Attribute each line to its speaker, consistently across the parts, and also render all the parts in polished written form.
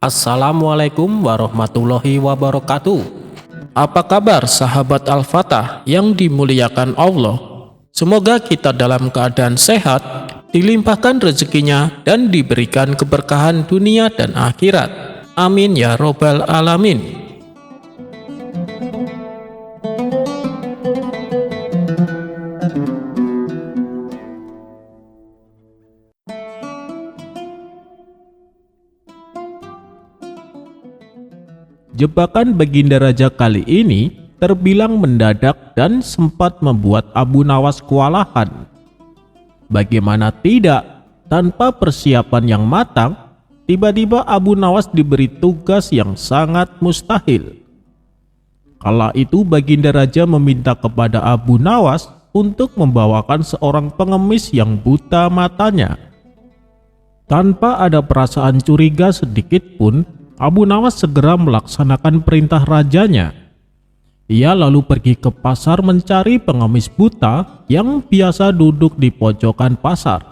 Speaker 1: Assalamualaikum warahmatullahi wabarakatuh. Apa kabar sahabat Al-Fatah yang dimuliakan Allah? Semoga kita dalam keadaan sehat, dilimpahkan rezekinya dan diberikan keberkahan dunia dan akhirat. Amin ya robbal alamin. Jebakan Baginda Raja kali ini terbilang mendadak dan sempat membuat Abu Nawas kewalahan. Bagaimana tidak, tanpa persiapan yang matang, tiba-tiba Abu Nawas diberi tugas yang sangat mustahil. Kala itu Baginda Raja meminta kepada Abu Nawas untuk membawakan seorang pengemis yang buta matanya. Tanpa ada perasaan curiga sedikit pun, Abu Nawas segera melaksanakan perintah rajanya. Ia lalu pergi ke pasar mencari pengemis buta yang biasa duduk di pojokan pasar.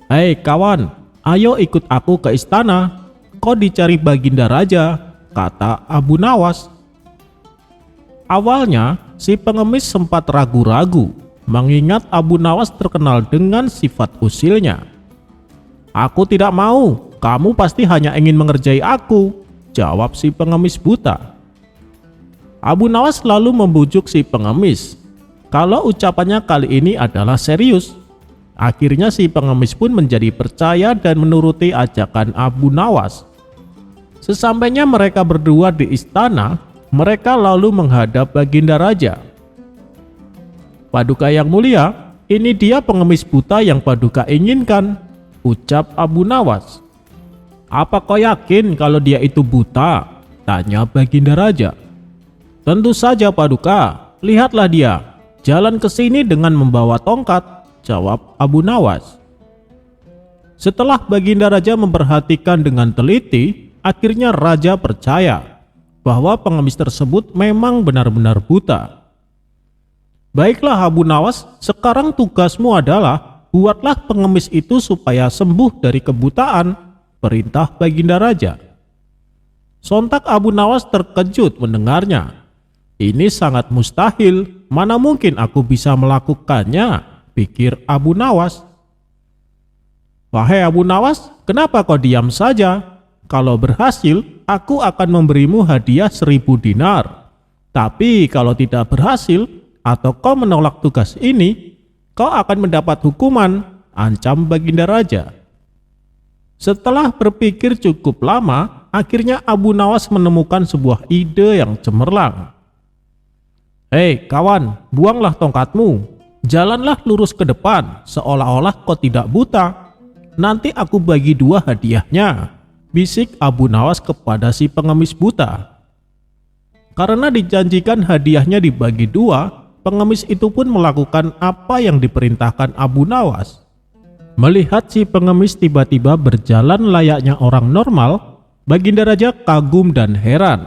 Speaker 1: "Hei kawan, ayo ikut aku ke istana. Kau dicari Baginda Raja," kata Abu Nawas. Awalnya, si pengemis sempat ragu-ragu, mengingat Abu Nawas terkenal dengan sifat usilnya. "Aku tidak mau. Kamu pasti hanya ingin mengerjai aku," jawab si pengemis buta. Abu Nawas lalu membujuk si pengemis kalau ucapannya kali ini adalah serius. Akhirnya si pengemis pun menjadi percaya dan menuruti ajakan Abu Nawas. Sesampainya mereka berdua di istana, mereka lalu menghadap Baginda Raja. "Paduka yang mulia, ini dia pengemis buta yang Paduka inginkan," ucap Abu Nawas. "Apa kau yakin kalau dia itu buta?" tanya Baginda Raja. "Tentu saja Paduka, lihatlah dia, jalan ke sini dengan membawa tongkat," jawab Abu Nawas. Setelah Baginda Raja memperhatikan dengan teliti, akhirnya Raja percaya bahwa pengemis tersebut memang benar-benar buta. "Baiklah Abu Nawas, sekarang tugasmu adalah buatlah pengemis itu supaya sembuh dari kebutaan," perintah Baginda Raja. Sontak Abu Nawas terkejut mendengarnya. "Ini sangat mustahil, mana mungkin aku bisa melakukannya," pikir Abu Nawas. "Wahai Abu Nawas, kenapa kau diam saja? Kalau berhasil, aku akan memberimu hadiah 1000 dinar. Tapi kalau tidak berhasil, atau kau menolak tugas ini, kau akan mendapat hukuman," ancam Baginda Raja. Setelah berpikir cukup lama, akhirnya Abu Nawas menemukan sebuah ide yang cemerlang. "Hei kawan, buanglah tongkatmu. Jalanlah lurus ke depan, seolah-olah kau tidak buta. Nanti aku bagi 2 hadiahnya," bisik Abu Nawas kepada si pengemis buta. Karena dijanjikan hadiahnya dibagi 2, pengemis itu pun melakukan apa yang diperintahkan Abu Nawas. Melihat si pengemis tiba-tiba berjalan layaknya orang normal, Baginda Raja kagum dan heran.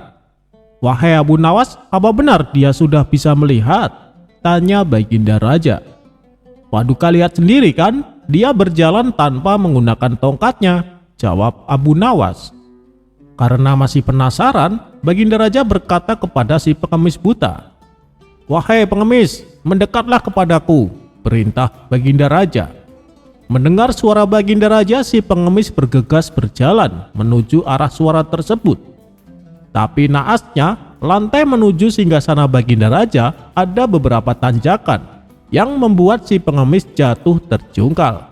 Speaker 1: "Wahai Abu Nawas, apa benar dia sudah bisa melihat?" tanya Baginda Raja. "Paduka lihat sendiri kan, dia berjalan tanpa menggunakan tongkatnya," jawab Abu Nawas. Karena masih penasaran, Baginda Raja berkata kepada si pengemis buta. "Wahai pengemis, mendekatlah kepadaku," perintah Baginda Raja. Mendengar suara Baginda Raja, si pengemis bergegas berjalan menuju arah suara tersebut. Tapi naasnya, lantai menuju singgasana Baginda Raja ada beberapa tanjakan yang membuat si pengemis jatuh terjungkal.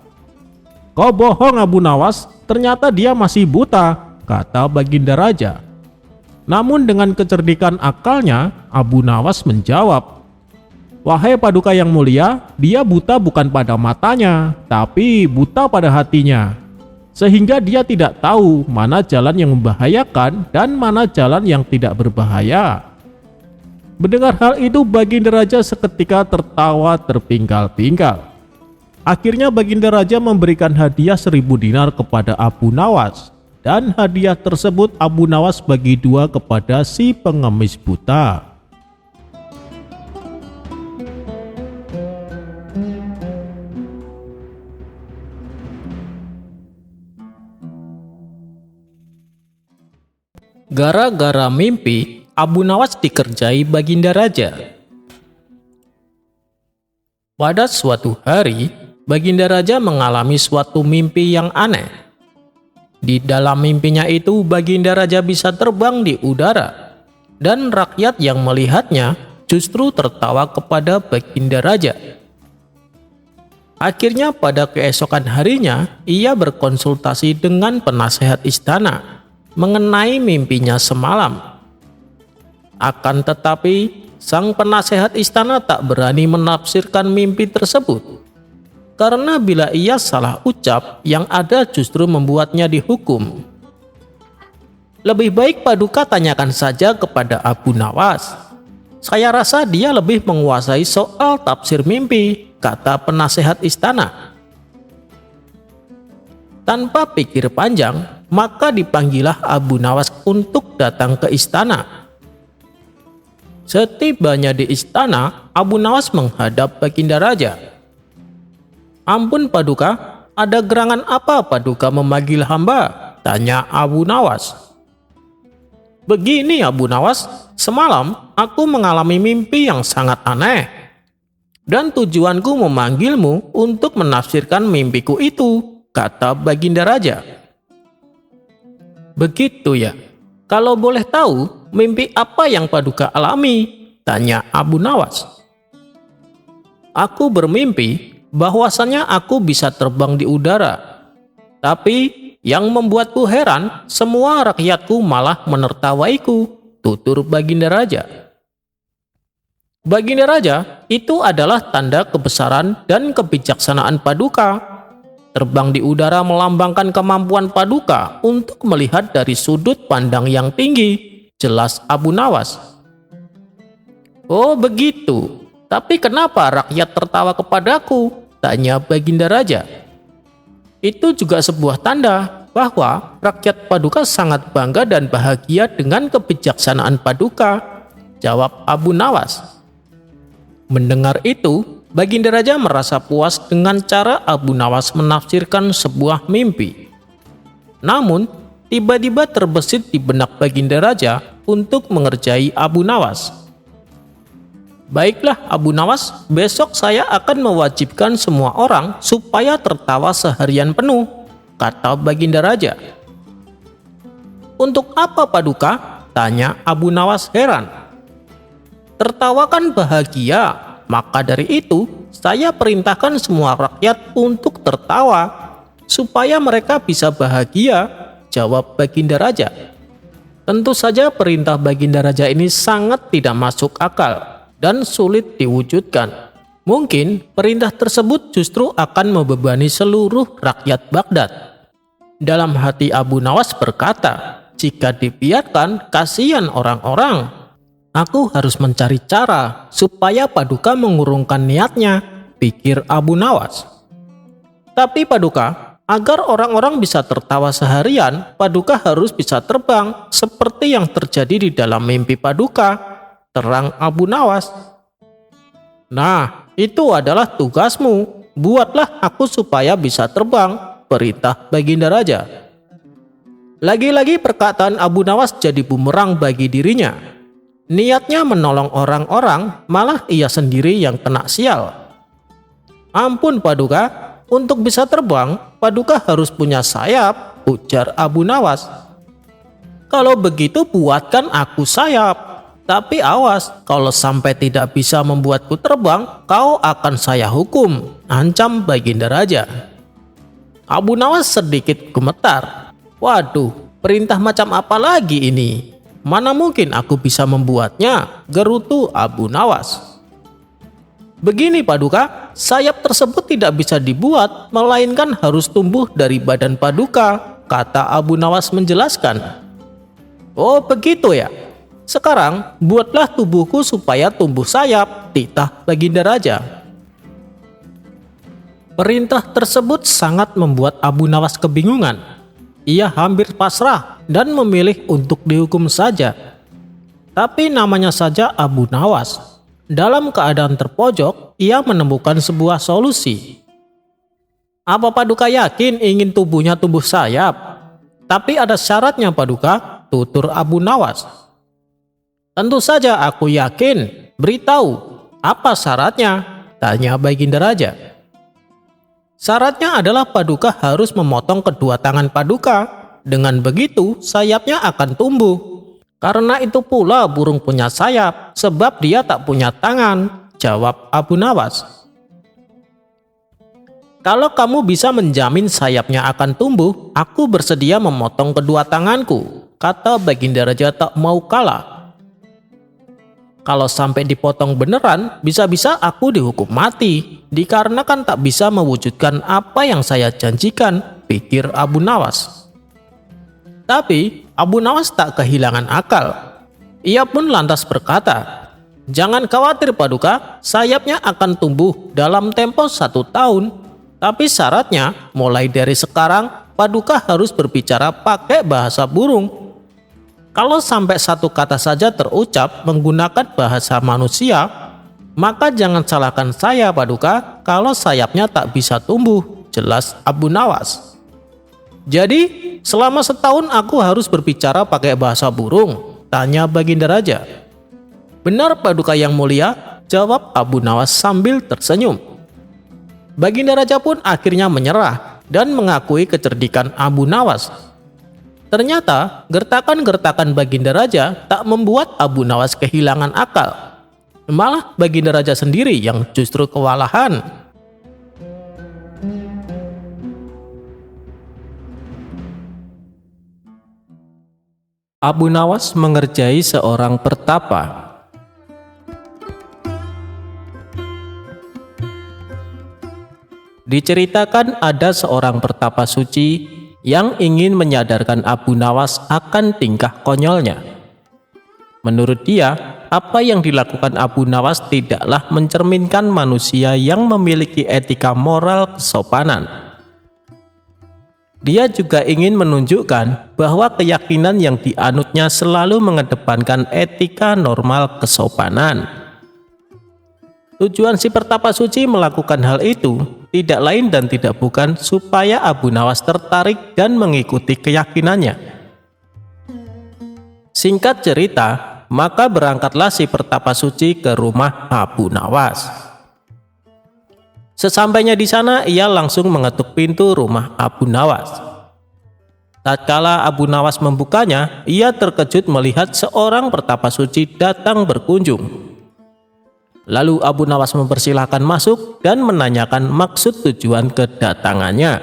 Speaker 1: "Kau bohong Abu Nawas, ternyata dia masih buta," kata Baginda Raja. Namun dengan kecerdikan akalnya, Abu Nawas menjawab, "Wahai Paduka yang mulia, dia buta bukan pada matanya, tapi buta pada hatinya. Sehingga dia tidak tahu mana jalan yang membahayakan dan mana jalan yang tidak berbahaya." Mendengar hal itu, Baginda Raja seketika tertawa terpinggal-pinggal. Akhirnya Baginda Raja memberikan hadiah 1000 dinar kepada Abu Nawas, dan hadiah tersebut Abu Nawas bagi 2 kepada si pengemis buta. Gara-gara mimpi, Abu Nawas dikerjai Baginda Raja. Pada suatu hari, Baginda Raja mengalami suatu mimpi yang aneh. Di dalam mimpinya itu, Baginda Raja bisa terbang di udara, dan rakyat yang melihatnya justru tertawa kepada Baginda Raja. Akhirnya pada keesokan harinya, ia berkonsultasi dengan penasehat istana mengenai mimpinya semalam. Akan tetapi, sang penasehat istana tak berani menafsirkan mimpi tersebut, karena bila ia salah ucap, yang ada justru membuatnya dihukum. Lebih baik Paduka tanyakan saja kepada Abu Nawas. Saya rasa dia lebih menguasai soal tafsir mimpi, kata penasehat istana. Tanpa pikir panjang, maka dipanggillah Abu Nawas untuk datang ke istana. Setibanya di istana, Abu Nawas menghadap Baginda Raja. "Ampun Paduka, ada gerangan apa Paduka memanggil hamba?" tanya Abu Nawas. "Begini Abu Nawas, semalam aku mengalami mimpi yang sangat aneh, dan tujuanku memanggilmu untuk menafsirkan mimpiku itu," kata Baginda Raja. "Begitu ya, kalau boleh tahu mimpi apa yang Paduka alami?" tanya Abu Nawas. "Aku bermimpi bahwasannya aku bisa terbang di udara. Tapi yang membuatku heran, semua rakyatku malah menertawaiku," tutur Baginda Raja. "Baginda Raja, itu adalah tanda kebesaran dan kebijaksanaan Paduka. Terbang di udara melambangkan kemampuan Paduka untuk melihat dari sudut pandang yang tinggi," jelas Abu Nawas. "Oh begitu, tapi kenapa rakyat tertawa kepadaku?" tanya Baginda Raja. "Itu juga sebuah tanda bahwa rakyat Paduka sangat bangga dan bahagia dengan kebijaksanaan Paduka," jawab Abu Nawas. Mendengar itu, Baginda Raja merasa puas dengan cara Abu Nawas menafsirkan sebuah mimpi. Namun, tiba-tiba terbesit di benak Baginda Raja untuk mengerjai Abu Nawas. "Baiklah Abu Nawas, besok saya akan mewajibkan semua orang supaya tertawa seharian penuh," kata Baginda Raja. "Untuk apa Paduka?" tanya Abu Nawas heran. "Tertawa kan bahagia. Maka dari itu, saya perintahkan semua rakyat untuk tertawa, supaya mereka bisa bahagia," jawab Baginda Raja. Tentu saja perintah Baginda Raja ini sangat tidak masuk akal dan sulit diwujudkan. Mungkin perintah tersebut justru akan membebani seluruh rakyat Baghdad. Dalam hati Abu Nawas berkata, "Jika dibiarkan, kasihan orang-orang. Aku harus mencari cara supaya Paduka mengurungkan niatnya," pikir Abu Nawas. "Tapi Paduka, agar orang-orang bisa tertawa seharian, Paduka harus bisa terbang seperti yang terjadi di dalam mimpi Paduka," terang Abu Nawas. "Nah, itu adalah tugasmu. Buatlah aku supaya bisa terbang," perintah Baginda Raja. Lagi-lagi perkataan Abu Nawas jadi bumerang bagi dirinya. Niatnya menolong orang-orang, malah ia sendiri yang kena sial. "Ampun Paduka, untuk bisa terbang, Paduka harus punya sayap," ujar Abu Nawas. "Kalau begitu buatkan aku sayap. Tapi awas, kalau sampai tidak bisa membuatku terbang, kau akan saya hukum," ancam Baginda Raja. Abu Nawas sedikit gemetar. "Waduh, perintah macam apa lagi ini? Mana mungkin aku bisa membuatnya?" gerutu Abu Nawas. "Begini Paduka, sayap tersebut tidak bisa dibuat, melainkan harus tumbuh dari badan Paduka," kata Abu Nawas menjelaskan. "Oh begitu ya. Sekarang buatlah tubuhku supaya tumbuh sayap," titah Baginda Raja. Perintah tersebut sangat membuat Abu Nawas kebingungan. Ia hampir pasrah dan memilih untuk dihukum saja. Tapi namanya saja Abu Nawas. Dalam keadaan terpojok, ia menemukan sebuah solusi. "Apa Paduka yakin ingin tubuhnya tumbuh sayap? Tapi ada syaratnya Paduka. tutur Abu Nawas. "Tentu saja aku yakin. Beritahu, apa syaratnya?" tanya Baginda Raja. "Syaratnya adalah Paduka harus memotong kedua tangan Paduka. Dengan begitu sayapnya akan tumbuh. Karena itu pula burung punya sayap, sebab dia tak punya tangan," jawab Abu Nawas. "Kalau kamu bisa menjamin sayapnya akan tumbuh, aku bersedia memotong kedua tanganku," kata Baginda Raja tak mau kalah. "Kalau sampai dipotong beneran, bisa-bisa aku dihukum mati, dikarenakan tak bisa mewujudkan apa yang saya janjikan," pikir Abu Nawas. Tapi Abu Nawas tak kehilangan akal. Ia pun lantas berkata, "Jangan khawatir Paduka, sayapnya akan tumbuh dalam tempo 1 tahun. Tapi syaratnya, mulai dari sekarang, Paduka harus berbicara pakai bahasa burung. Kalau sampai satu kata saja terucap menggunakan bahasa manusia, maka jangan salahkan saya Paduka kalau sayapnya tak bisa tumbuh," jelas Abu Nawas. "Jadi, selama setahun aku harus berbicara pakai bahasa burung?" tanya Baginda Raja. "Benar Paduka yang mulia," jawab Abu Nawas sambil tersenyum. Baginda Raja pun akhirnya menyerah dan mengakui kecerdikan Abu Nawas. Ternyata gertakan-gertakan Baginda Raja tak membuat Abu Nawas kehilangan akal. Malah Baginda Raja sendiri yang justru kewalahan. Abu Nawas mengerjai seorang pertapa. Diceritakan ada seorang pertapa suci yang ingin menyadarkan Abu Nawas akan tingkah konyolnya. Menurut dia, apa yang dilakukan Abu Nawas tidaklah mencerminkan manusia yang memiliki etika moral kesopanan. Dia juga ingin menunjukkan bahwa keyakinan yang dianutnya selalu mengedepankan etika normal kesopanan. Tujuan si pertapa suci melakukan hal itu tidak lain dan tidak bukan supaya Abu Nawas tertarik dan mengikuti keyakinannya. Singkat cerita, maka berangkatlah si pertapa suci ke rumah Abu Nawas. Sesampainya di sana, ia langsung mengetuk pintu rumah Abu Nawas. Tatkala Abu Nawas membukanya, ia terkejut melihat seorang pertapa suci datang berkunjung. Lalu Abu Nawas mempersilahkan masuk dan menanyakan maksud tujuan kedatangannya.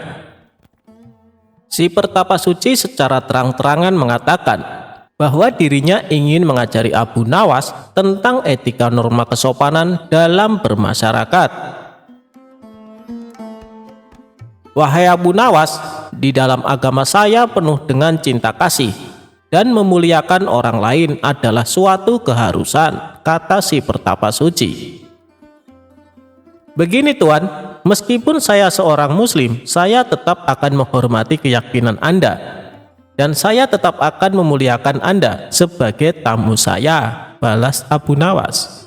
Speaker 1: Si pertapa suci secara terang-terangan mengatakan bahwa dirinya ingin mengajari Abu Nawas tentang etika norma kesopanan dalam bermasyarakat. "Wahai Abu Nawas, di dalam agama saya penuh dengan cinta kasih, dan memuliakan orang lain adalah suatu keharusan," kata si pertapa suci. "Begini Tuan, meskipun saya seorang muslim, saya tetap akan menghormati keyakinan Anda, dan saya tetap akan memuliakan Anda sebagai tamu saya," balas Abu Nawas.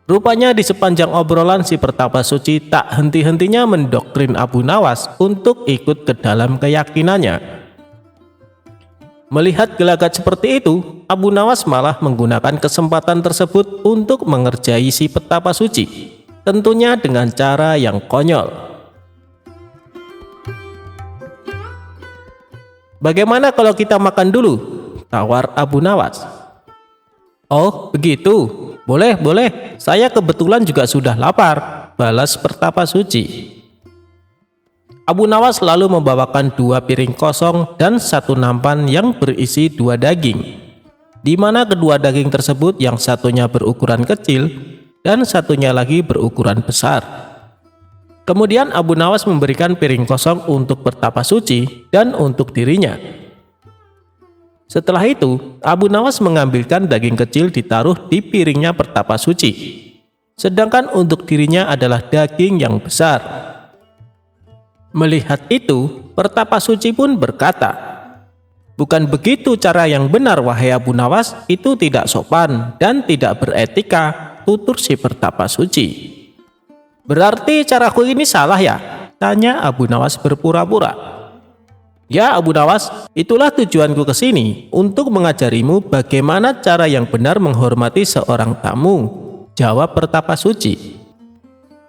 Speaker 1: Rupanya di sepanjang obrolan si pertapa suci tak henti-hentinya mendoktrin Abu Nawas untuk ikut ke dalam keyakinannya. Melihat gelagat seperti itu, Abu Nawas malah menggunakan kesempatan tersebut untuk mengerjai si pertapa suci, tentunya dengan cara yang konyol. "Bagaimana kalau kita makan dulu?" tawar Abu Nawas. "Oh begitu, boleh, saya kebetulan juga sudah lapar," balas pertapa suci. Abu Nawas lalu membawakan 2 piring kosong dan 1 nampan yang berisi 2 daging, di mana kedua daging tersebut yang satunya berukuran kecil dan satunya lagi berukuran besar. Kemudian Abu Nawas memberikan piring kosong untuk pertapa suci dan untuk dirinya. Setelah itu, Abu Nawas mengambilkan daging kecil ditaruh di piringnya pertapa suci, sedangkan untuk dirinya adalah daging yang besar. Melihat itu, pertapa suci pun berkata, "Bukan begitu cara yang benar wahai Abu Nawas, itu tidak sopan dan tidak beretika," tutur si pertapa suci. "Berarti caraku ini salah ya?" tanya Abu Nawas berpura-pura. Ya Abu Nawas, itulah tujuanku ke sini, untuk mengajarimu bagaimana cara yang benar menghormati seorang tamu, jawab Pertapa Suci.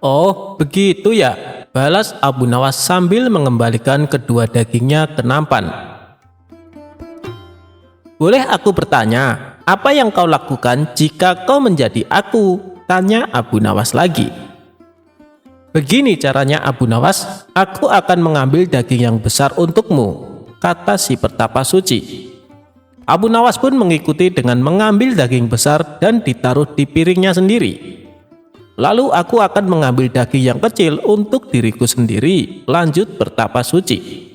Speaker 1: Oh, begitu ya, balas Abu Nawas sambil mengembalikan kedua dagingnya ke nampan. Boleh aku bertanya, apa yang kau lakukan jika kau menjadi aku? Tanya Abu Nawas lagi. Begini caranya Abu Nawas, aku akan mengambil daging yang besar untukmu, kata si Pertapa Suci. Abu Nawas pun mengikuti dengan mengambil daging besar dan ditaruh di piringnya sendiri. Lalu aku akan mengambil daging yang kecil untuk diriku sendiri, lanjut Pertapa Suci.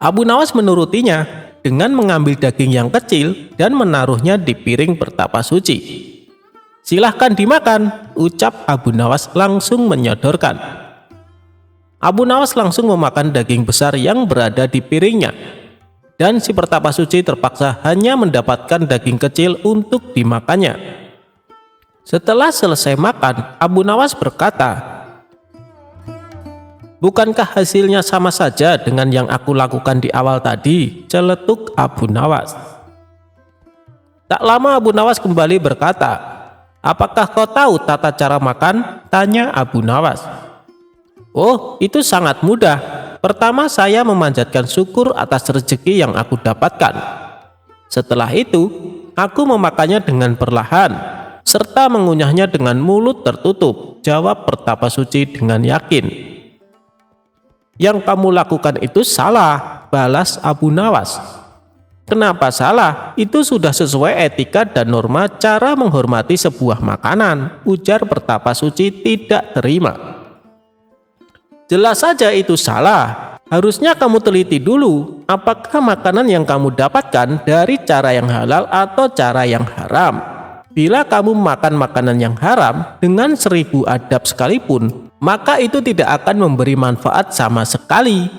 Speaker 1: Abu Nawas menurutinya dengan mengambil daging yang kecil dan menaruhnya di piring Pertapa Suci. Silahkan dimakan, ucap Abu Nawas langsung menyodorkan. Abu Nawas langsung memakan daging besar yang berada di piringnya. Dan si Pertapa Suci terpaksa hanya mendapatkan daging kecil untuk dimakannya. Setelah selesai makan, Abu Nawas berkata, "Bukankah hasilnya sama saja dengan yang aku lakukan di awal tadi?" celetuk Abu Nawas. Tak lama Abu Nawas kembali berkata, "Apakah kau tahu tata cara makan?" tanya Abu Nawas. "Oh, itu sangat mudah. Pertama saya memanjatkan syukur atas rezeki yang aku dapatkan. Setelah itu, aku memakannya dengan perlahan, serta mengunyahnya dengan mulut tertutup," jawab Pertapa Suci dengan yakin. "Yang kamu lakukan itu salah," balas Abu Nawas. "Kenapa salah? Itu sudah sesuai etika dan norma cara menghormati sebuah makanan," ujar Pertapa Suci tidak terima. "Jelas saja itu salah. Harusnya kamu teliti dulu, apakah makanan yang kamu dapatkan dari cara yang halal atau cara yang haram. Bila kamu makan makanan yang haram dengan 1000 adab sekalipun, maka itu tidak akan memberi manfaat sama sekali.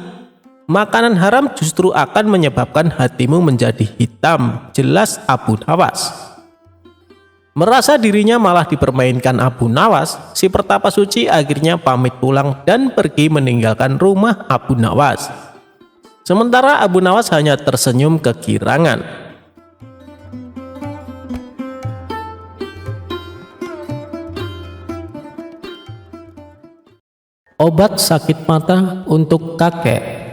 Speaker 1: Makanan haram justru akan menyebabkan hatimu menjadi hitam," jelas Abu Nawas. Merasa dirinya malah dipermainkan Abu Nawas, si Pertapa Suci akhirnya pamit pulang dan pergi meninggalkan rumah Abu Nawas. Sementara Abu Nawas hanya tersenyum kegirangan. Obat sakit mata untuk kakek.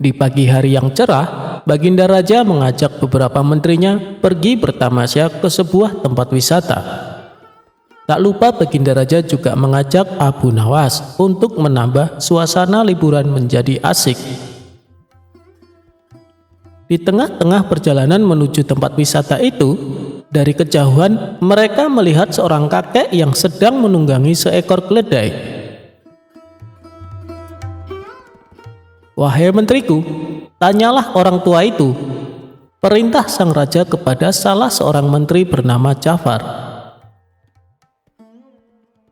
Speaker 1: Di pagi hari yang cerah, Baginda Raja mengajak beberapa menterinya pergi bertamasya ke sebuah tempat wisata. Tak lupa Baginda Raja juga mengajak Abu Nawas untuk menambah suasana liburan menjadi asik. Di tengah-tengah perjalanan menuju tempat wisata itu, dari kejauhan mereka melihat seorang kakek yang sedang menunggangi seekor keledai. "Wahai menteriku," tanyalah orang tua itu, perintah sang raja kepada salah seorang menteri bernama Ja'far.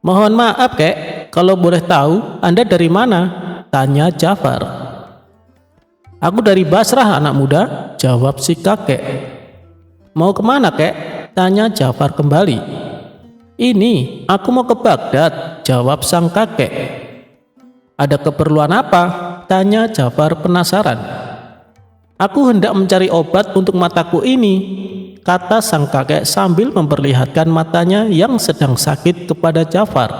Speaker 1: "Mohon maaf kek, kalau boleh tahu Anda dari mana?" tanya Ja'far. "Aku dari Basrah anak muda," jawab si kakek. "Mau kemana kek?" tanya Ja'far kembali. "Ini, aku mau ke Baghdad," jawab sang kakek. "Ada keperluan apa?" tanya Ja'far penasaran. "Aku hendak mencari obat untuk mataku ini," kata sang kakek sambil memperlihatkan matanya yang sedang sakit kepada Ja'far.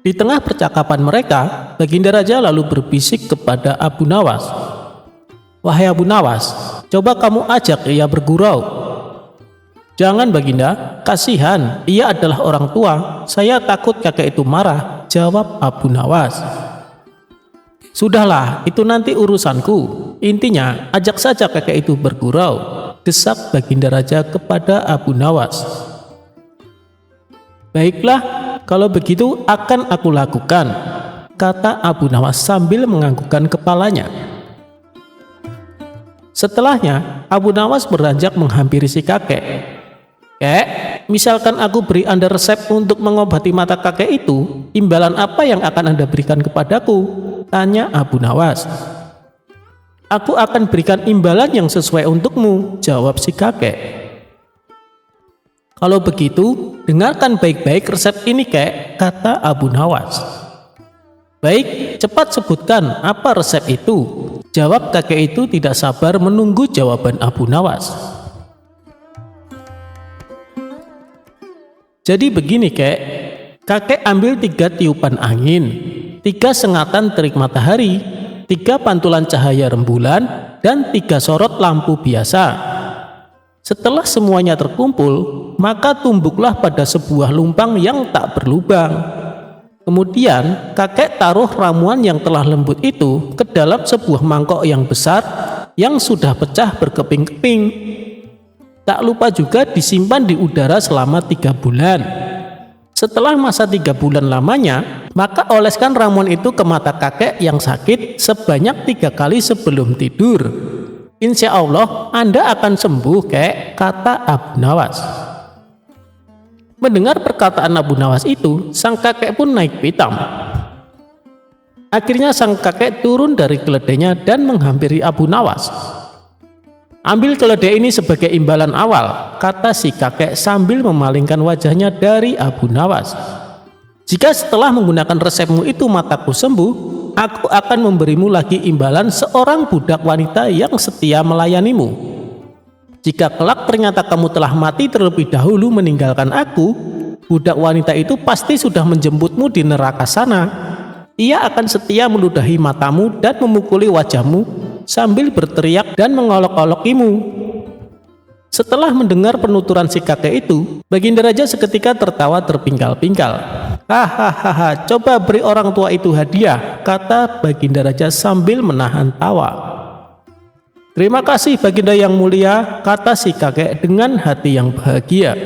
Speaker 1: Di tengah percakapan mereka, Baginda Raja lalu berbisik kepada Abu Nawas. "Wahai Abu Nawas, coba kamu ajak ia bergurau." "Jangan Baginda, kasihan, ia adalah orang tua, saya takut kakek itu marah," jawab Abu Nawas. "Sudahlah, itu nanti urusanku. Intinya, ajak saja kakek itu bergurau," desak Baginda Raja kepada Abu Nawas. "Baiklah, kalau begitu akan aku lakukan," kata Abu Nawas sambil menganggukkan kepalanya. Setelahnya, Abu Nawas beranjak menghampiri si kakek. "Kek, misalkan aku beri Anda resep untuk mengobati mata kakek itu, imbalan apa yang akan Anda berikan kepadaku?" tanya Abu Nawas. "Aku akan berikan imbalan yang sesuai untukmu," jawab si kakek.
Speaker 2: Kalau begitu, dengarkan baik-baik resep ini, Kek, kata Abu Nawas. Baik, cepat sebutkan apa resep itu, jawab kakek itu tidak sabar menunggu jawaban Abu Nawas. Jadi begini, Kek, kakek ambil 3 tiupan angin, 3 sengatan terik matahari, 3 pantulan cahaya rembulan, dan 3 sorot lampu biasa. Setelah semuanya terkumpul, maka tumbuklah pada sebuah lumpang yang tak berlubang. Kemudian kakek taruh ramuan yang telah lembut itu ke dalam sebuah mangkok yang besar yang sudah pecah berkeping-keping. Tak lupa juga disimpan di udara selama 3 bulan. Setelah masa 3 bulan lamanya, maka oleskan ramuan itu ke mata kakek yang sakit sebanyak 3 kali sebelum tidur. Insya Allah Anda akan sembuh, Kek, kata Abu Nawas. Mendengar perkataan Abu Nawas itu, sang kakek pun naik pitam. Akhirnya sang kakek turun dari keledainya dan menghampiri Abu Nawas. Ambil keledai ini sebagai imbalan awal, kata si kakek sambil memalingkan wajahnya dari Abu Nawas. Jika setelah menggunakan resepmu itu mataku sembuh, aku akan memberimu lagi imbalan seorang budak wanita yang setia melayanimu. Jika kelak ternyata kamu telah mati terlebih dahulu meninggalkan aku, budak wanita itu pasti sudah menjemputmu di neraka sana. Ia akan setia meludahi matamu dan memukuli wajahmu sambil berteriak dan mengolok-olokimu. Setelah mendengar penuturan si kakek itu, Baginda Raja seketika tertawa terpingkal-pingkal. Hahaha, coba beri orang tua itu hadiah, kata Baginda Raja sambil menahan tawa. Terima kasih Baginda yang mulia, kata si kakek dengan hati yang bahagia.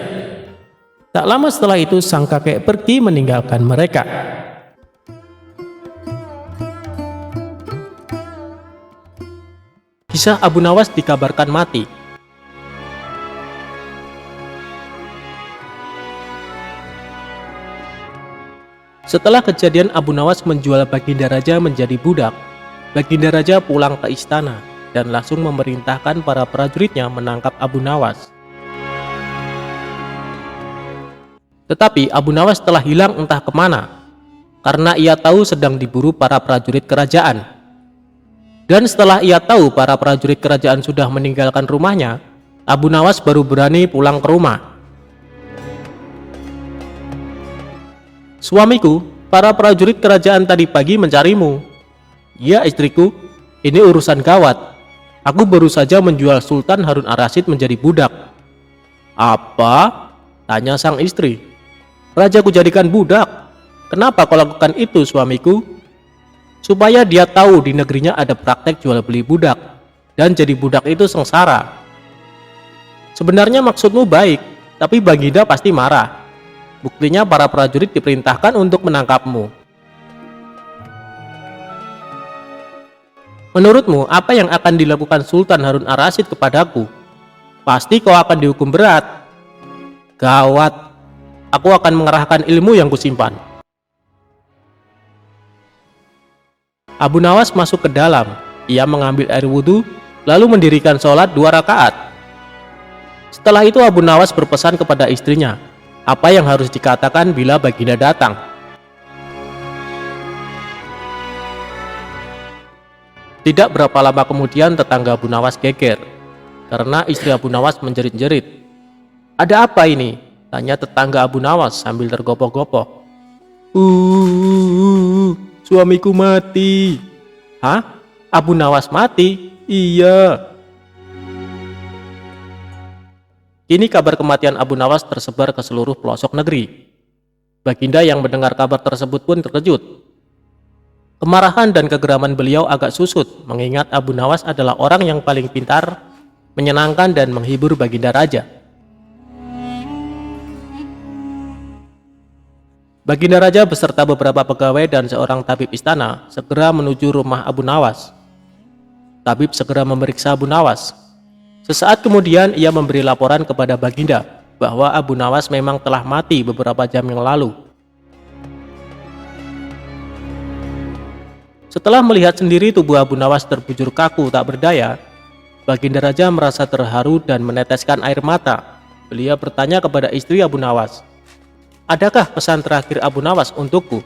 Speaker 2: Tak lama setelah itu sang kakek pergi meninggalkan mereka. Kisah Abu Nawas dikabarkan mati. Setelah kejadian Abu Nawas menjual Baginda Raja menjadi budak, Baginda Raja pulang ke istana dan langsung memerintahkan para prajuritnya menangkap Abu Nawas. Tetapi Abu Nawas telah hilang entah kemana, karena ia tahu sedang diburu para prajurit kerajaan. Dan setelah ia tahu para prajurit kerajaan sudah meninggalkan rumahnya, Abu Nawas baru berani pulang ke rumah. Suamiku, para prajurit kerajaan tadi pagi mencarimu. Ya istriku, ini urusan gawat. Aku baru saja menjual Sultan Harun ar-Rasyid menjadi budak. Apa? Tanya sang istri. Raja kujadikan budak. Kenapa kau lakukan itu, suamiku? Supaya dia tahu di negerinya ada praktek jual beli budak, dan jadi budak itu sengsara. Sebenarnya maksudmu baik, tapi Baginda pasti marah. Buktinya para prajurit diperintahkan untuk menangkapmu. Menurutmu, apa yang akan dilakukan Sultan Harun ar-Rasyid kepadaku? Pasti kau akan dihukum berat. Gawat, aku akan mengerahkan ilmu yang kusimpan. Abu Nawas masuk ke dalam. Ia mengambil air wudhu, lalu mendirikan sholat 2 rakaat. Setelah itu Abu Nawas berpesan kepada istrinya, apa yang harus dikatakan bila Baginda datang. Tidak berapa lama kemudian tetangga Abu Nawas geger, karena istri Abu Nawas menjerit-jerit. Ada apa ini? Tanya tetangga Abu Nawas sambil tergopoh-gopoh. Suamiku mati. Hah? Abu Nawas mati? Iya. Kini kabar kematian Abu Nawas tersebar ke seluruh pelosok negeri. Baginda yang mendengar kabar tersebut pun terkejut. Kemarahan dan kegeraman beliau agak susut, mengingat Abu Nawas adalah orang yang paling pintar, menyenangkan dan menghibur Baginda Raja. Baginda Raja beserta beberapa pegawai dan seorang tabib istana segera menuju rumah Abu Nawas. Tabib segera memeriksa Abu Nawas. Sesaat kemudian ia memberi laporan kepada Baginda bahwa Abu Nawas memang telah mati beberapa jam yang lalu. Setelah melihat sendiri tubuh Abu Nawas terbujur kaku tak berdaya, Baginda Raja merasa terharu dan meneteskan air mata. Beliau bertanya kepada istri Abu Nawas, "Adakah pesan terakhir Abu Nawas untukku?"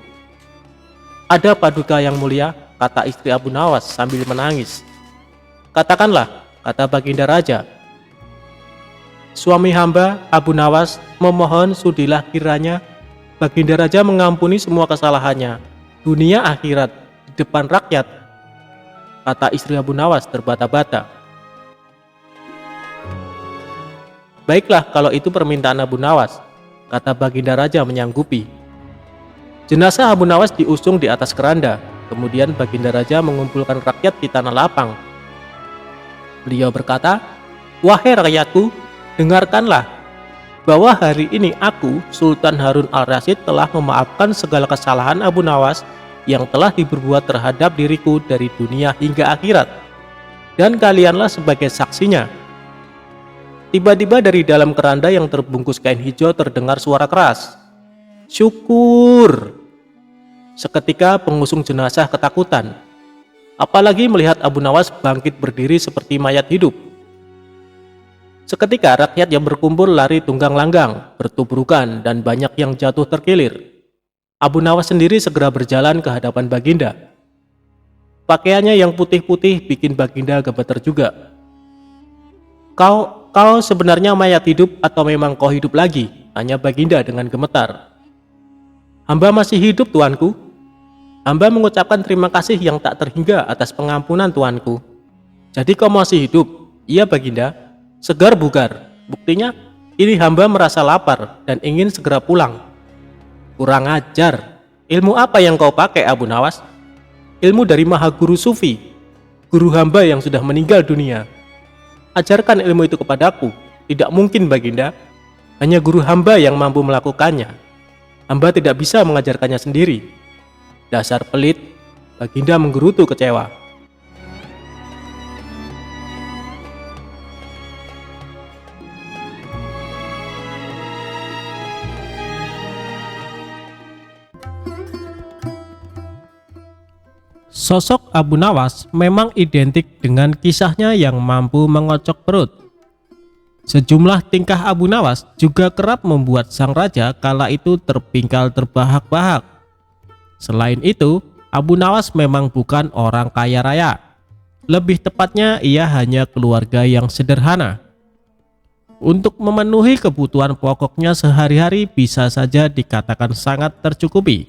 Speaker 2: "Ada Paduka yang mulia," kata istri Abu Nawas sambil menangis. "Katakanlah," kata Baginda Raja. "Suami hamba, Abu Nawas, memohon sudilah kiranya Baginda Raja mengampuni semua kesalahannya, dunia akhirat, di depan rakyat," kata istri Abu Nawas terbata-bata. "Baiklah kalau itu permintaan Abu Nawas," kata Baginda Raja menyanggupi. Jenazah Abu Nawas diusung di atas keranda, kemudian Baginda Raja mengumpulkan rakyat di tanah lapang. Beliau berkata, "Wahai rakyatku, dengarkanlah bahwa hari ini aku, Sultan Harun al-Rasyid, telah memaafkan segala kesalahan Abu Nawas yang telah diperbuat terhadap diriku dari dunia hingga akhirat, dan kalianlah sebagai saksinya." Tiba-tiba dari dalam keranda yang terbungkus kain hijau terdengar suara keras, "Syukur!" Seketika pengusung jenazah ketakutan, apalagi melihat Abu Nawas bangkit berdiri seperti mayat hidup. Seketika rakyat yang berkumpul lari tunggang langgang, bertubrukan, dan banyak yang jatuh terkilir. Abu Nawas sendiri segera berjalan ke hadapan Baginda. Pakaiannya yang putih-putih bikin Baginda gemeter juga. Kau sebenarnya mayat hidup atau memang kau hidup lagi?" tanya Baginda dengan gemetar. "Hamba masih hidup, tuanku. Hamba mengucapkan terima kasih yang tak terhingga atas pengampunan tuanku." "Jadi kau masih hidup?" "Iya Baginda, segar bugar. Buktinya, ini hamba merasa lapar dan ingin segera pulang." "Kurang ajar. Ilmu apa yang kau pakai, Abu Nawas?" "Ilmu dari Maha Guru Sufi, guru hamba yang sudah meninggal dunia. Ajarkan ilmu itu kepadaku." "Tidak mungkin Baginda, hanya guru hamba yang mampu melakukannya. Hamba tidak bisa mengajarkannya sendiri." "Dasar pelit," Baginda menggerutu kecewa.
Speaker 1: Sosok Abu Nawas memang identik dengan kisahnya yang mampu mengocok perut. Sejumlah tingkah Abu Nawas juga kerap membuat sang raja kala itu terpingkal terbahak-bahak. Selain itu, Abu Nawas memang bukan orang kaya raya. Lebih tepatnya, ia hanya keluarga yang sederhana. Untuk memenuhi kebutuhan pokoknya sehari-hari bisa saja dikatakan sangat tercukupi.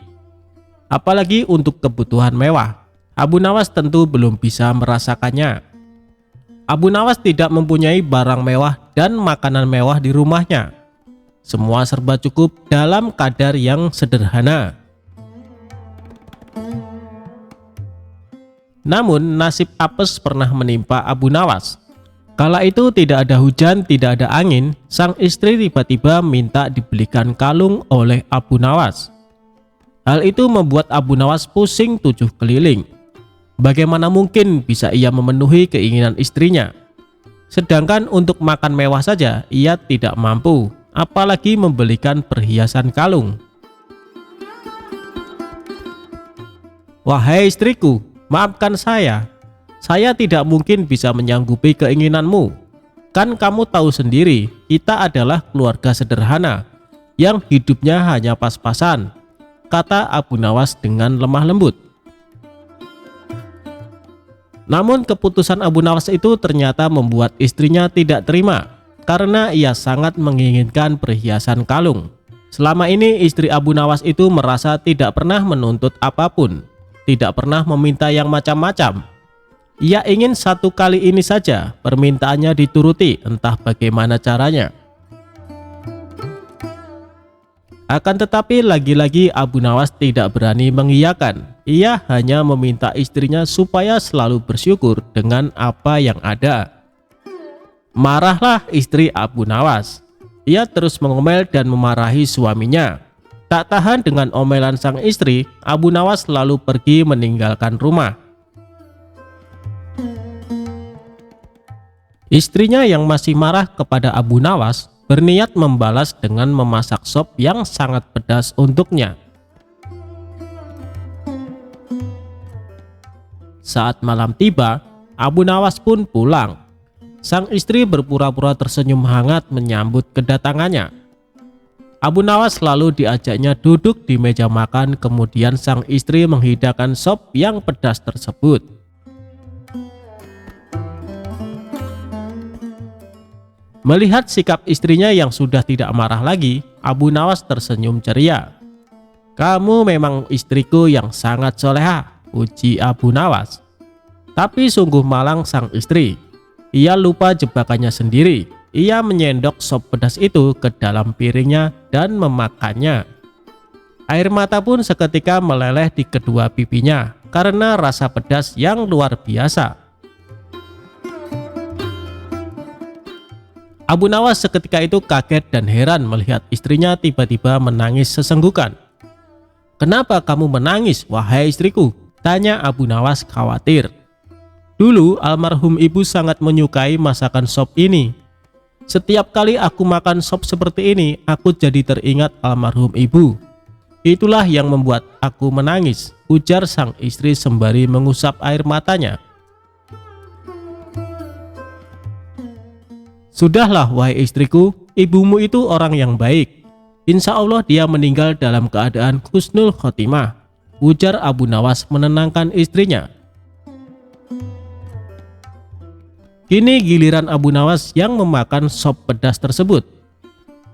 Speaker 1: Apalagi untuk kebutuhan mewah, Abu Nawas tentu belum bisa merasakannya. Abu Nawas tidak mempunyai barang mewah dan makanan mewah di rumahnya. Semua serba cukup dalam kadar yang sederhana. Namun nasib apes pernah menimpa Abu Nawas. Kala itu tidak ada hujan, tidak ada angin, sang istri tiba-tiba minta dibelikan kalung oleh Abu Nawas. Hal itu membuat Abu Nawas pusing 7 keliling. Bagaimana mungkin bisa ia memenuhi keinginan istrinya? Sedangkan untuk makan mewah saja ia tidak mampu, apalagi membelikan perhiasan kalung. "Wahai istriku, maafkan saya tidak mungkin bisa menyanggupi keinginanmu. Kan kamu tahu sendiri, kita adalah keluarga sederhana yang hidupnya hanya pas-pasan," kata Abu Nawas dengan lemah lembut. Namun keputusan Abu Nawas itu ternyata membuat istrinya tidak terima, karena ia sangat menginginkan perhiasan kalung. Selama ini istri Abu Nawas itu merasa tidak pernah menuntut apapun, tidak pernah meminta yang macam-macam. Ia ingin satu kali ini saja permintaannya dituruti, entah bagaimana caranya. Akan tetapi lagi-lagi Abu Nawas tidak berani mengiyakan. Ia hanya meminta istrinya supaya selalu bersyukur dengan apa yang ada. Marahlah istri Abu Nawas. Ia terus mengomel dan memarahi suaminya. Tak tahan dengan omelan sang istri, Abu Nawas lalu pergi meninggalkan rumah. Istrinya yang masih marah kepada Abu Nawas berniat membalas dengan memasak sop yang sangat pedas untuknya. Saat malam tiba, Abu Nawas pun pulang. Sang istri berpura-pura tersenyum hangat menyambut kedatangannya. Abu Nawas lalu diajaknya duduk di meja makan, kemudian sang istri menghidangkan sop yang pedas tersebut. Melihat sikap istrinya yang sudah tidak marah lagi, Abu Nawas tersenyum ceria. "Kamu memang istriku yang sangat soleha," puji Abu Nawas. Tapi sungguh malang sang istri. Ia lupa jebakannya sendiri. Ia menyendok sop pedas itu ke dalam piringnya dan memakannya. Air mata pun seketika meleleh di kedua pipinya karena rasa pedas yang luar biasa. Abu Nawas seketika itu kaget dan heran melihat istrinya tiba-tiba menangis sesenggukan. "Kenapa kamu menangis, wahai istriku?" tanya Abu Nawas khawatir. "Dulu almarhum ibu sangat menyukai masakan sop ini. Setiap kali aku makan sop seperti ini, aku jadi teringat almarhum ibu. Itulah yang membuat aku menangis," ujar sang istri sembari mengusap air matanya. "Sudahlah wahai istriku, ibumu itu orang yang baik. Insya Allah dia meninggal dalam keadaan husnul khotimah," ujar Abu Nawas menenangkan istrinya. Kini giliran Abu Nawas yang memakan sop pedas tersebut.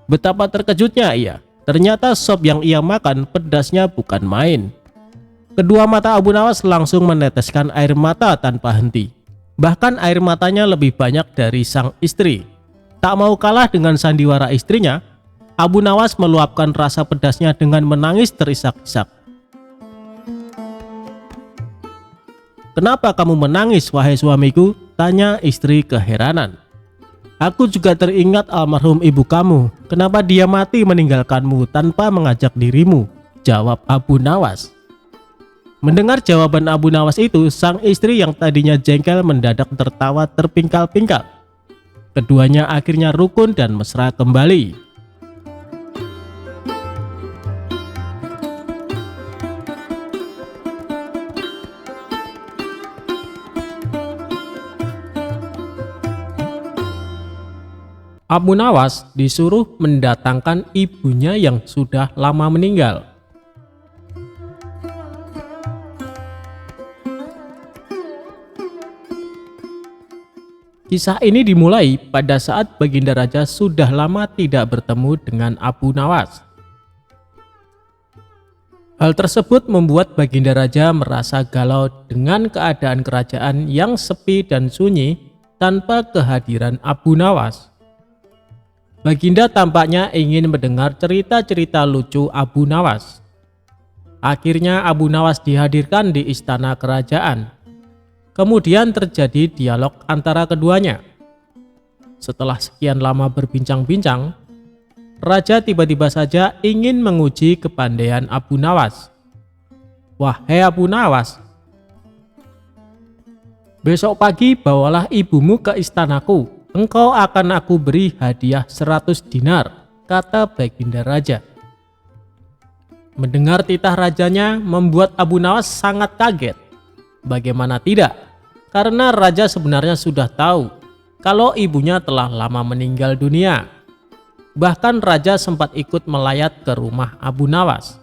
Speaker 1: Betapa terkejutnya ia, ternyata sop yang ia makan pedasnya bukan main. Kedua mata Abu Nawas langsung meneteskan air mata tanpa henti. Bahkan air matanya lebih banyak dari sang istri. Tak mau kalah dengan sandiwara istrinya, Abu Nawas meluapkan rasa pedasnya dengan menangis terisak-isak. "Kenapa kamu menangis, wahai suamiku?" tanya istri keheranan. "Aku juga teringat almarhum ibu kamu. Kenapa dia mati meninggalkanmu tanpa mengajak dirimu?" jawab Abu Nawas. Mendengar jawaban Abu Nawas itu, sang istri yang tadinya jengkel mendadak tertawa terpingkal-pingkal. Keduanya akhirnya rukun dan mesra kembali. Abu Nawas disuruh mendatangkan ibunya yang sudah lama meninggal. Kisah ini dimulai pada saat Baginda Raja sudah lama tidak bertemu dengan Abu Nawas. Hal tersebut membuat Baginda Raja merasa galau dengan keadaan kerajaan yang sepi dan sunyi tanpa kehadiran Abu Nawas. Baginda tampaknya ingin mendengar cerita-cerita lucu Abu Nawas. Akhirnya Abu Nawas dihadirkan di istana kerajaan. Kemudian terjadi dialog antara keduanya. Setelah sekian lama berbincang-bincang, Raja tiba-tiba saja ingin menguji kepandaian Abu Nawas. "Wahai Abu Nawas, besok pagi bawalah ibumu ke istanaku. Engkau akan aku beri hadiah 100 dinar, kata Baginda Raja. Mendengar titah rajanya membuat Abu Nawas sangat kaget. Bagaimana tidak? Karena raja sebenarnya sudah tahu kalau ibunya telah lama meninggal dunia. Bahkan raja sempat ikut melayat ke rumah Abu Nawas.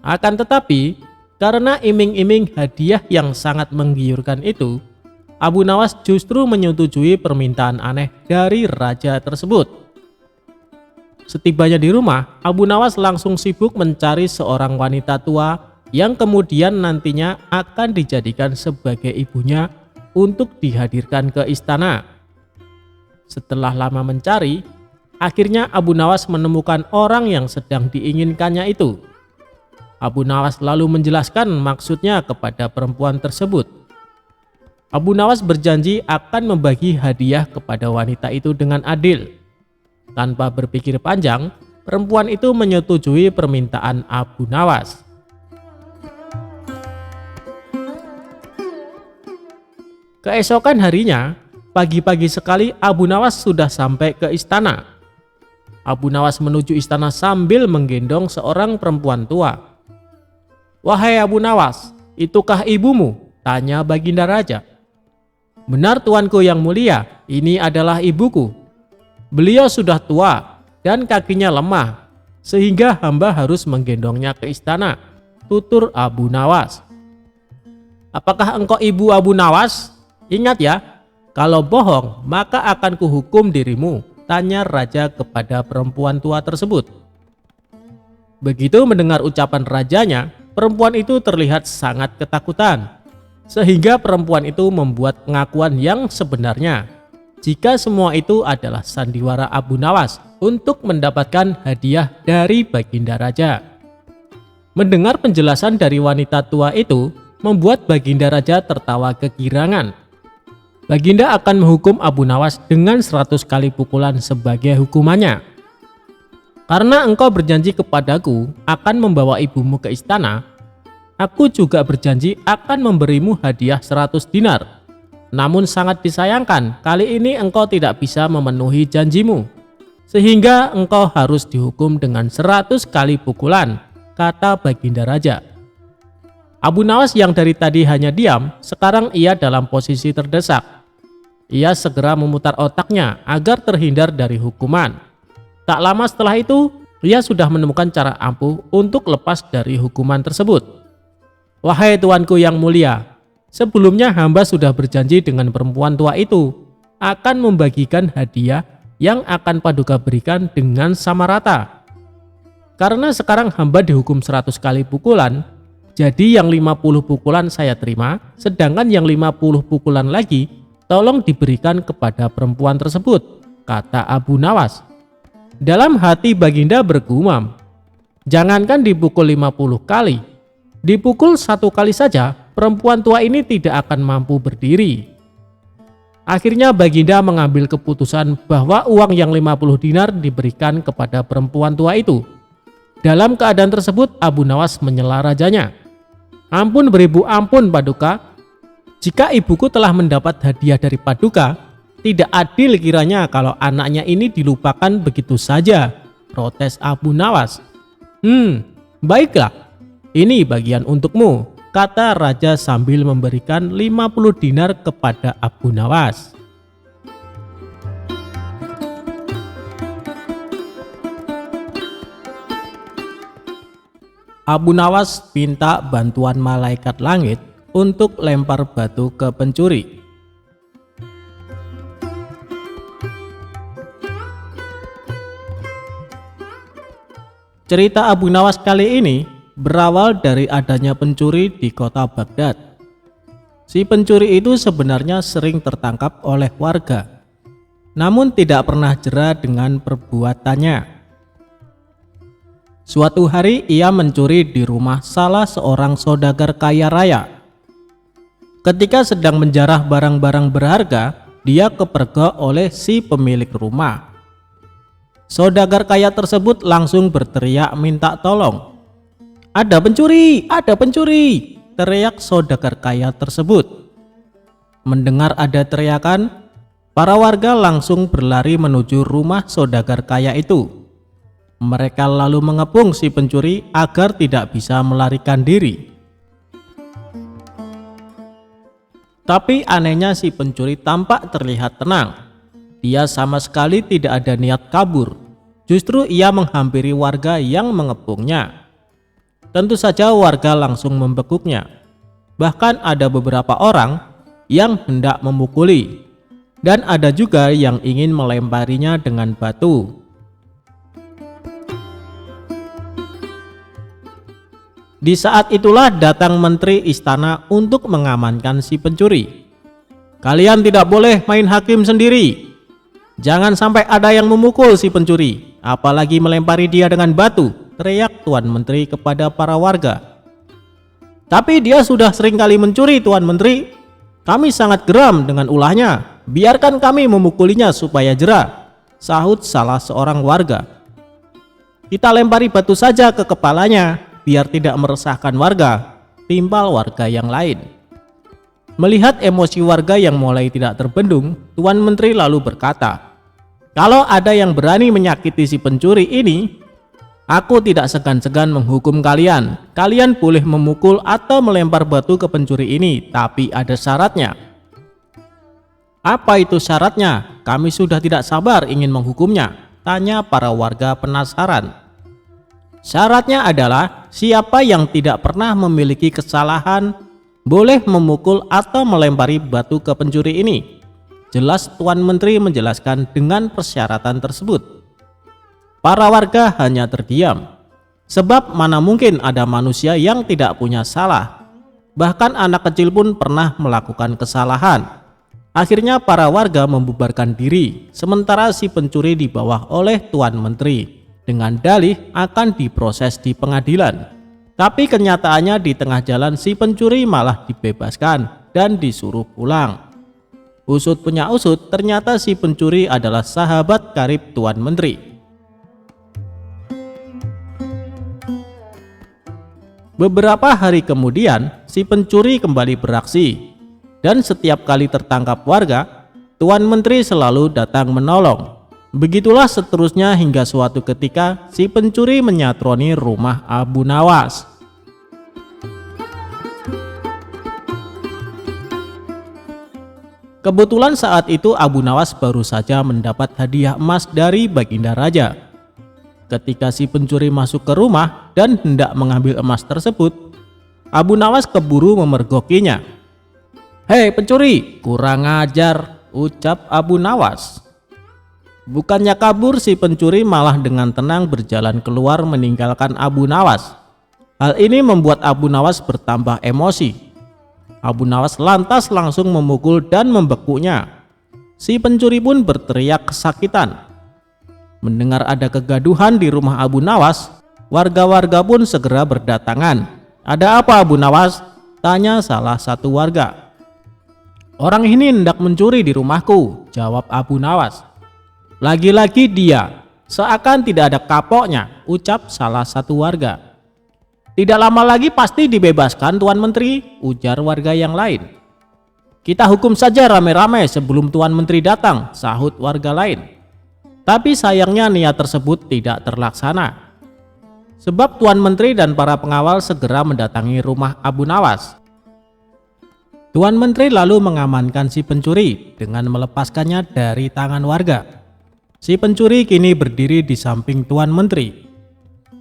Speaker 1: Akan tetapi, karena iming-iming hadiah yang sangat menggiurkan itu, Abu Nawas justru menyetujui permintaan aneh dari raja tersebut. Setibanya di rumah, Abu Nawas langsung sibuk mencari seorang wanita tua yang kemudian nantinya akan dijadikan sebagai ibunya untuk dihadirkan ke istana. Setelah lama mencari, akhirnya Abu Nawas menemukan orang yang sedang diinginkannya itu. Abu Nawas lalu menjelaskan maksudnya kepada perempuan tersebut. Abu Nawas berjanji akan membagi hadiah kepada wanita itu dengan adil. Tanpa berpikir panjang, perempuan itu menyetujui permintaan Abu Nawas. Keesokan harinya, pagi-pagi sekali Abu Nawas sudah sampai ke istana. Abu Nawas menuju istana sambil menggendong seorang perempuan tua. "Wahai Abu Nawas, itukah ibumu?" tanya Baginda Raja.
Speaker 2: Benar tuanku yang mulia, ini adalah ibuku. Beliau sudah tua dan kakinya lemah, sehingga hamba harus menggendongnya ke istana, tutur Abu Nawas. Apakah engkau ibu Abu Nawas? Ingat ya, kalau bohong maka akan kuhukum dirimu, tanya raja kepada perempuan tua tersebut. Begitu mendengar ucapan rajanya, perempuan itu terlihat sangat ketakutan, sehingga perempuan itu membuat pengakuan yang sebenarnya jika semua itu adalah sandiwara Abu Nawas untuk mendapatkan hadiah dari Baginda Raja. Mendengar penjelasan dari wanita tua itu membuat Baginda Raja tertawa kegirangan. Baginda akan menghukum Abu Nawas dengan 100 kali pukulan sebagai hukumannya. Karena engkau berjanji kepadaku akan membawa ibumu ke istana, aku juga berjanji akan memberimu hadiah 100 dinar. Namun sangat disayangkan, kali ini engkau tidak bisa memenuhi janjimu, sehingga engkau harus dihukum dengan 100 kali pukulan, kata Baginda Raja. Abu Nawas yang dari tadi hanya diam, sekarang ia dalam posisi terdesak. Ia segera memutar otaknya agar terhindar dari hukuman. Tak lama setelah itu, ia sudah menemukan cara ampuh untuk lepas dari hukuman tersebut. Wahai tuanku yang mulia, sebelumnya hamba sudah berjanji dengan perempuan tua itu akan membagikan hadiah yang akan Paduka berikan dengan sama rata. Karena sekarang hamba dihukum 100 kali pukulan, jadi yang 50 pukulan saya terima, sedangkan yang 50 pukulan lagi tolong diberikan kepada perempuan tersebut, kata Abu Nawas. Dalam hati Baginda bergumam, jangankan dipukul 50 kali, dipukul 1 kali saja perempuan tua ini tidak akan mampu berdiri. Akhirnya Baginda mengambil keputusan bahwa uang yang 50 dinar diberikan kepada perempuan tua itu. Dalam keadaan tersebut Abu Nawas menyela rajanya. Ampun beribu ampun Paduka, jika ibuku telah mendapat hadiah dari Paduka, tidak adil kiranya kalau anaknya ini dilupakan begitu saja, protes Abu Nawas. Baiklah, ini bagian untukmu, kata raja sambil memberikan 50 dinar kepada Abu Nawas. Abu Nawas minta bantuan malaikat langit untuk lempar batu ke pencuri. Cerita Abu Nawas kali ini berawal dari adanya pencuri di kota Baghdad. Si pencuri itu sebenarnya sering tertangkap oleh warga, namun tidak pernah jera dengan perbuatannya. Suatu hari ia mencuri di rumah salah seorang saudagar kaya raya. Ketika sedang menjarah barang-barang berharga, dia kepergok oleh si pemilik rumah. Saudagar kaya tersebut langsung berteriak minta tolong. Ada pencuri, teriak saudagar kaya tersebut. Mendengar ada teriakan, para warga langsung berlari menuju rumah saudagar kaya itu. Mereka lalu mengepung si pencuri agar tidak bisa melarikan diri. Tapi anehnya si pencuri tampak terlihat tenang. Dia sama sekali tidak ada niat kabur. Justru ia menghampiri warga yang mengepungnya. Tentu saja warga langsung membekuknya. Bahkan ada beberapa orang yang hendak memukuli, dan ada juga yang ingin melemparinya dengan batu. Di saat itulah datang menteri istana untuk mengamankan si pencuri. Kalian tidak boleh main hakim sendiri. Jangan sampai ada yang memukul si pencuri, apalagi melempari dia dengan batu, teriak Tuan Menteri kepada para warga. Tapi dia sudah sering kali mencuri, Tuan Menteri. Kami sangat geram dengan ulahnya. Biarkan kami memukulinya supaya jera, sahut salah seorang warga. Kita lempari batu saja ke kepalanya, biar tidak meresahkan warga, timpal warga yang lain. Melihat emosi warga yang mulai tidak terbendung, Tuan Menteri lalu berkata, kalau ada yang berani menyakiti si pencuri ini, aku tidak segan-segan menghukum kalian. Kalian boleh memukul atau melempar batu ke pencuri ini, tapi ada syaratnya. "Apa itu syaratnya? Kami sudah tidak sabar ingin menghukumnya," tanya para warga penasaran. "Syaratnya adalah siapa yang tidak pernah memiliki kesalahan boleh memukul atau melempari batu ke pencuri ini," jelas Tuan Menteri menjelaskan dengan persyaratan tersebut. Para warga hanya terdiam, sebab mana mungkin ada manusia yang tidak punya salah. Bahkan anak kecil pun pernah melakukan kesalahan. Akhirnya para warga membubarkan diri, sementara si pencuri dibawa oleh Tuan Menteri dengan dalih akan diproses di pengadilan. Tapi kenyataannya di tengah jalan si pencuri malah dibebaskan dan disuruh pulang. Usut punya usut, ternyata si pencuri adalah sahabat karib Tuan Menteri. Beberapa hari kemudian, si pencuri kembali beraksi. Dan setiap kali tertangkap warga, Tuan Menteri selalu datang menolong. Begitulah seterusnya hingga suatu ketika si pencuri menyatroni rumah Abu Nawas. Kebetulan saat itu Abu Nawas baru saja mendapat hadiah emas dari Baginda Raja. Ketika si pencuri masuk ke rumah dan hendak mengambil emas tersebut, Abu Nawas keburu memergokinya. "Hei pencuri, kurang ajar," ucap Abu Nawas. Bukannya kabur, si pencuri malah dengan tenang berjalan keluar meninggalkan Abu Nawas. Hal ini membuat Abu Nawas bertambah emosi. Abu Nawas lantas langsung memukul dan membekuknya. Si pencuri pun berteriak kesakitan. Mendengar ada kegaduhan di rumah Abu Nawas, warga-warga pun segera berdatangan. "Ada apa Abu Nawas?" tanya salah satu warga. "Orang ini hendak mencuri di rumahku," jawab Abu Nawas. "Lagi-lagi dia, seakan tidak ada kapoknya," ucap salah satu warga. "Tidak lama lagi pasti dibebaskan Tuan Menteri," ujar warga yang lain. "Kita hukum saja rame-rame sebelum Tuan Menteri datang," sahut warga lain. Tapi sayangnya niat tersebut tidak terlaksana. Sebab Tuan Menteri dan para pengawal segera mendatangi rumah Abu Nawas. Tuan Menteri lalu mengamankan si pencuri dengan melepaskannya dari tangan warga. Si pencuri kini berdiri di samping Tuan Menteri.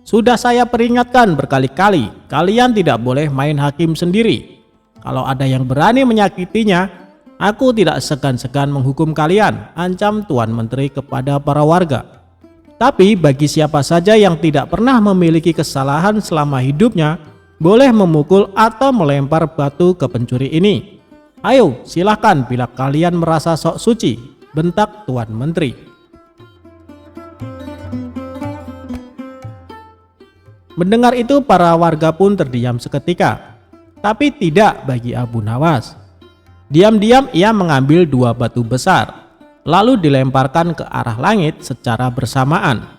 Speaker 2: "Sudah saya peringatkan berkali-kali, kalian tidak boleh main hakim sendiri. Kalau ada yang berani menyakitinya, aku tidak segan-segan menghukum kalian," ancam Tuan Menteri kepada para warga. "Tapi bagi siapa saja yang tidak pernah memiliki kesalahan selama hidupnya, boleh memukul atau melempar batu ke pencuri ini. Ayo silahkan bila kalian merasa sok suci," bentak Tuan Menteri. Mendengar itu para warga pun terdiam seketika. Tapi tidak bagi Abu Nawas. Diam-diam ia mengambil 2 batu besar, lalu dilemparkan ke arah langit secara bersamaan.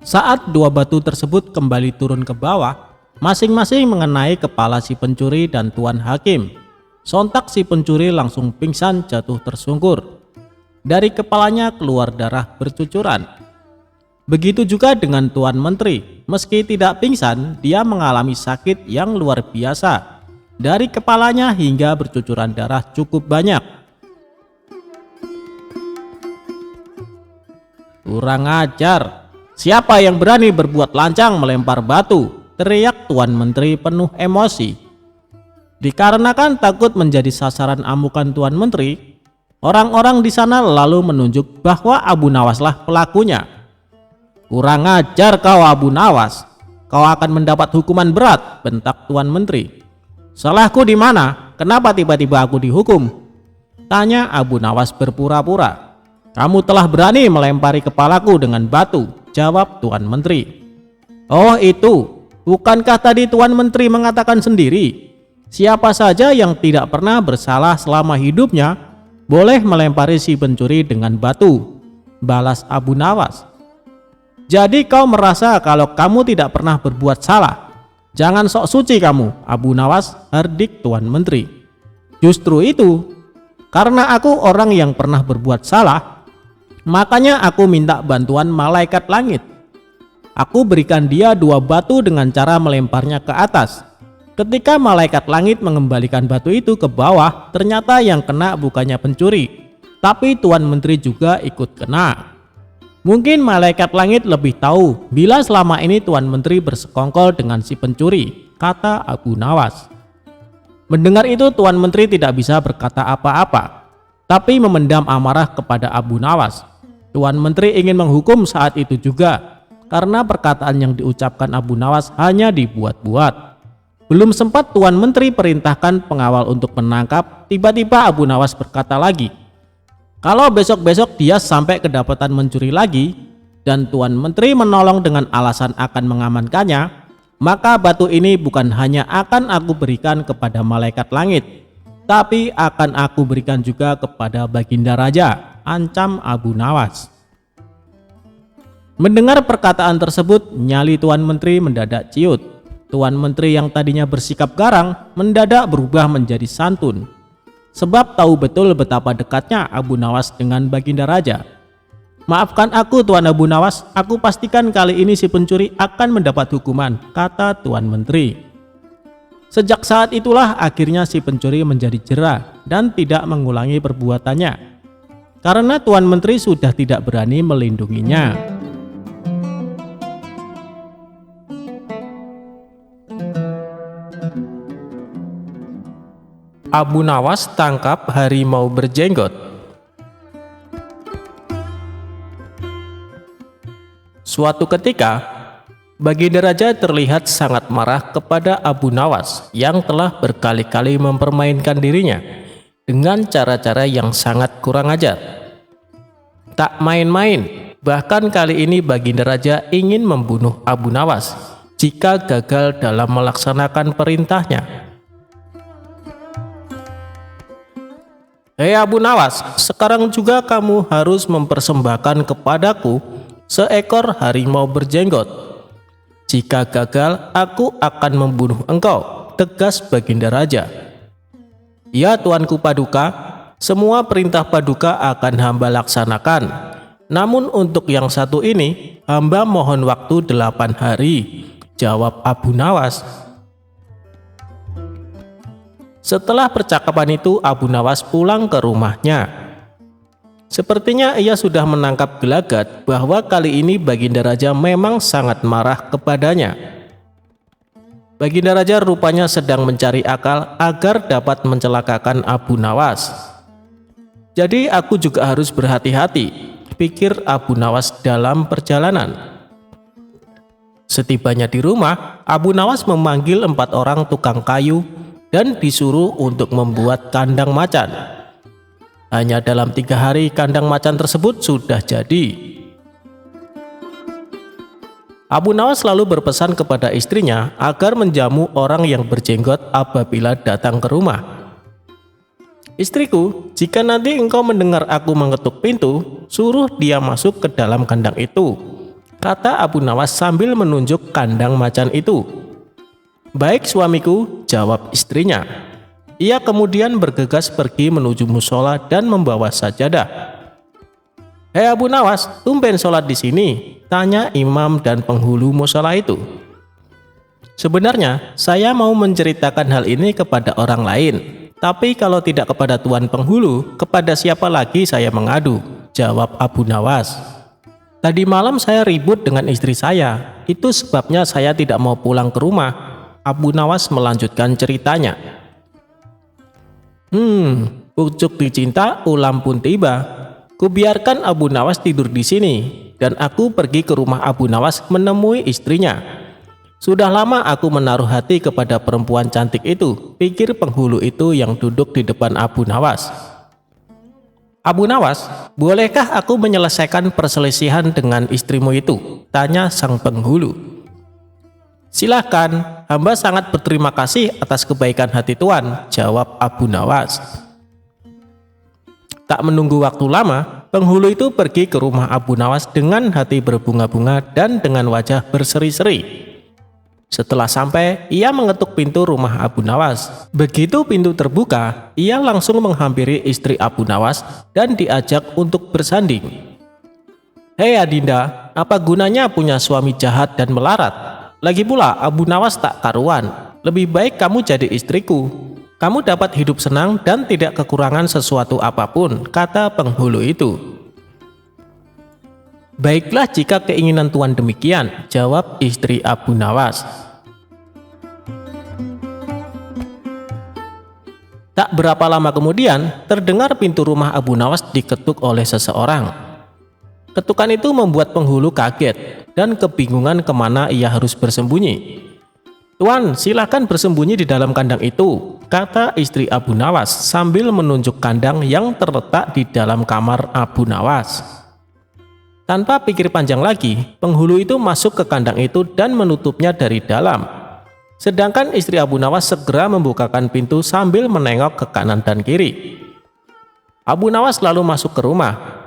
Speaker 2: Saat 2 batu tersebut kembali turun ke bawah, masing-masing mengenai kepala si pencuri dan Tuan Hakim. Sontak si pencuri langsung pingsan jatuh tersungkur. Dari kepalanya keluar darah bercucuran. Begitu juga dengan Tuan Menteri. Meski tidak pingsan, dia mengalami sakit yang luar biasa. Dari kepalanya hingga bercucuran darah cukup banyak. "Kurang ajar, siapa yang berani berbuat lancang melempar batu?" teriak Tuan Menteri penuh emosi. Dikarenakan takut menjadi sasaran amukan Tuan Menteri, orang-orang di sana lalu menunjuk bahwa Abu Nawaslah pelakunya. "Kurang ajar kau Abu Nawas, kau akan mendapat hukuman berat," bentak Tuan Menteri. "Salahku di mana? Kenapa tiba-tiba aku dihukum?" tanya Abu Nawas berpura-pura. "Kamu telah berani melempari kepalaku dengan batu," jawab Tuan Menteri. "Oh itu, bukankah tadi Tuan Menteri mengatakan sendiri, siapa saja yang tidak pernah bersalah selama hidupnya boleh melempari si pencuri dengan batu," balas Abu Nawas. "Jadi kau merasa kalau kamu tidak pernah berbuat salah? Jangan sok suci kamu Abu Nawas," hardik Tuan Menteri. "Justru itu, karena aku orang yang pernah berbuat salah, makanya aku minta bantuan malaikat langit. Aku berikan dia 2 batu dengan cara melemparnya ke atas. Ketika malaikat langit mengembalikan batu itu ke bawah, ternyata yang kena bukannya pencuri, tapi Tuan Menteri juga ikut kena. Mungkin malaikat langit lebih tahu bila selama ini Tuan Menteri bersekongkol dengan si pencuri, kata Abu Nawas. Mendengar itu Tuan Menteri tidak bisa berkata apa-apa, tapi memendam amarah kepada Abu Nawas. Tuan Menteri ingin menghukum saat itu juga, karena perkataan yang diucapkan Abu Nawas hanya dibuat-buat. Belum sempat Tuan Menteri perintahkan pengawal untuk menangkap, tiba-tiba Abu Nawas berkata lagi, kalau besok-besok dia sampai kedapatan mencuri lagi, dan Tuan Menteri menolong dengan alasan akan mengamankannya, maka batu ini bukan hanya akan aku berikan kepada malaikat langit, tapi akan aku berikan juga kepada Baginda Raja, ancam Abu Nawas. Mendengar perkataan tersebut, nyali Tuan Menteri mendadak ciut. Tuan Menteri yang tadinya bersikap garang mendadak berubah menjadi santun, sebab tahu betul betapa dekatnya Abu Nawas dengan Baginda Raja. Maafkan aku Tuan Abu Nawas, aku pastikan kali ini si pencuri akan mendapat hukuman, kata Tuan Menteri. Sejak saat itulah akhirnya si pencuri menjadi jera dan tidak mengulangi perbuatannya, karena Tuan Menteri sudah tidak berani melindunginya. Abu Nawas tangkap harimau berjenggot. Suatu ketika, Baginda Raja terlihat sangat marah kepada Abu Nawas yang telah berkali-kali mempermainkan dirinya dengan cara-cara yang sangat kurang ajar. Tak main-main, bahkan kali ini Baginda Raja ingin membunuh Abu Nawas jika gagal dalam melaksanakan perintahnya. Hei Abu Nawas, sekarang juga kamu harus mempersembahkan kepadaku seekor harimau berjenggot. Jika gagal, aku akan membunuh engkau, tegas Baginda Raja. Ya Tuanku Paduka, semua perintah Paduka akan hamba laksanakan. Namun untuk yang satu ini, hamba mohon waktu 8 hari, jawab Abu Nawas. Setelah percakapan itu, Abu Nawas pulang ke rumahnya. Sepertinya ia sudah menangkap gelagat bahwa kali ini Baginda Raja memang sangat marah kepadanya. Baginda Raja rupanya sedang mencari akal agar dapat mencelakakan Abu Nawas. Jadi aku juga harus berhati-hati, pikir Abu Nawas dalam perjalanan. Setibanya di rumah, Abu Nawas memanggil 4 orang tukang kayu dan disuruh untuk membuat kandang macan. Hanya dalam 3 hari kandang macan tersebut sudah jadi. Abu Nawas lalu berpesan kepada istrinya agar menjamu orang yang berjenggot apabila datang ke rumah. Istriku, jika nanti engkau mendengar aku mengetuk pintu, suruh dia masuk ke dalam kandang itu, kata Abu Nawas sambil menunjuk kandang macan itu. Baik suamiku, jawab istrinya. Ia kemudian bergegas pergi menuju musola dan membawa sajadah. Hei Abu Nawas, tumben sholat di sini, tanya imam dan penghulu musola itu. Sebenarnya saya mau menceritakan hal ini kepada orang lain, tapi kalau tidak kepada tuan penghulu, kepada siapa lagi saya mengadu, jawab Abu Nawas. Tadi malam saya ribut dengan istri saya, itu sebabnya saya tidak mau pulang ke rumah. Abu Nawas melanjutkan ceritanya. Pucuk dicinta, ulam pun tiba. Kubiarkan Abu Nawas tidur di sini, dan aku pergi ke rumah Abu Nawas menemui istrinya. Sudah lama aku menaruh hati kepada perempuan cantik itu, pikir penghulu itu yang duduk di depan Abu Nawas. Abu Nawas, bolehkah aku menyelesaikan perselisihan dengan istrimu itu? Tanya sang penghulu. Silahkan, hamba sangat berterima kasih atas kebaikan hati Tuan, jawab Abu Nawas. Tak menunggu waktu lama, penghulu itu pergi ke rumah Abu Nawas dengan hati berbunga-bunga dan dengan wajah berseri-seri. Setelah sampai, ia mengetuk pintu rumah Abu Nawas. Begitu pintu terbuka, ia langsung menghampiri istri Abu Nawas dan diajak untuk bersanding. Hei Adinda, apa gunanya punya suami jahat dan melarat? Lagi pula Abu Nawas tak karuan, lebih baik kamu jadi istriku. Kamu dapat hidup senang dan tidak kekurangan sesuatu apapun," kata penghulu itu. "Baiklah jika keinginan Tuan demikian," jawab istri Abu Nawas. Tak berapa lama kemudian, terdengar pintu rumah Abu Nawas diketuk oleh seseorang. Ketukan itu membuat penghulu kaget dan kebingungan kemana ia harus bersembunyi. "Tuan, silakan bersembunyi di dalam kandang itu," kata istri Abu Nawas sambil menunjuk kandang yang terletak di dalam kamar Abu Nawas. Tanpa pikir panjang lagi, penghulu itu masuk ke kandang itu dan menutupnya dari dalam. Sedangkan istri Abu Nawas segera membukakan pintu sambil menengok ke kanan dan kiri. Abu Nawas lalu masuk ke rumah.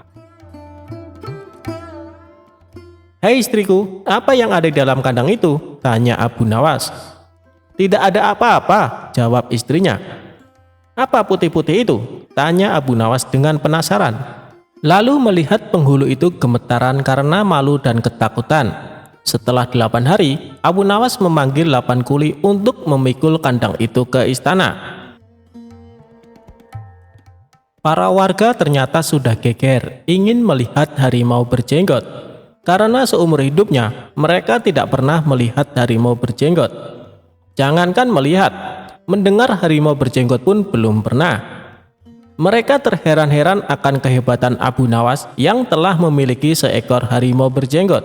Speaker 2: "Hei istriku, apa yang ada di dalam kandang itu?" tanya Abu Nawas. "Tidak ada apa-apa," jawab istrinya. "Apa putih-putih itu?" tanya Abu Nawas dengan penasaran. Lalu melihat penghulu itu gemetaran karena malu dan ketakutan. Setelah 8 hari, Abu Nawas memanggil 8 kuli untuk memikul kandang itu ke istana. Para warga ternyata sudah geger ingin melihat harimau berjenggot, karena seumur hidupnya mereka tidak pernah melihat harimau berjenggot. Jangankan melihat, mendengar harimau berjenggot pun belum pernah. Mereka terheran-heran akan kehebatan Abu Nawas yang telah memiliki seekor harimau berjenggot.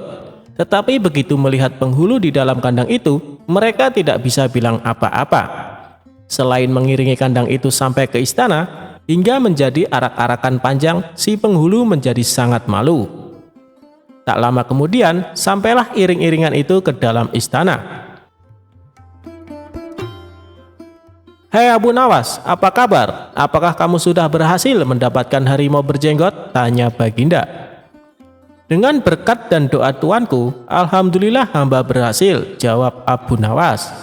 Speaker 2: Tetapi begitu melihat penghulu di dalam kandang itu, mereka tidak bisa bilang apa-apa. Selain mengiringi kandang itu sampai ke istana, hingga menjadi arak-arakan panjang, si penghulu menjadi sangat malu. Tak lama kemudian, sampailah iring-iringan itu ke dalam istana. "Hei Abu Nawas, apa kabar? Apakah kamu sudah berhasil mendapatkan harimau berjenggot?" tanya Baginda. "Dengan berkat dan doa tuanku, alhamdulillah hamba berhasil," jawab Abu Nawas.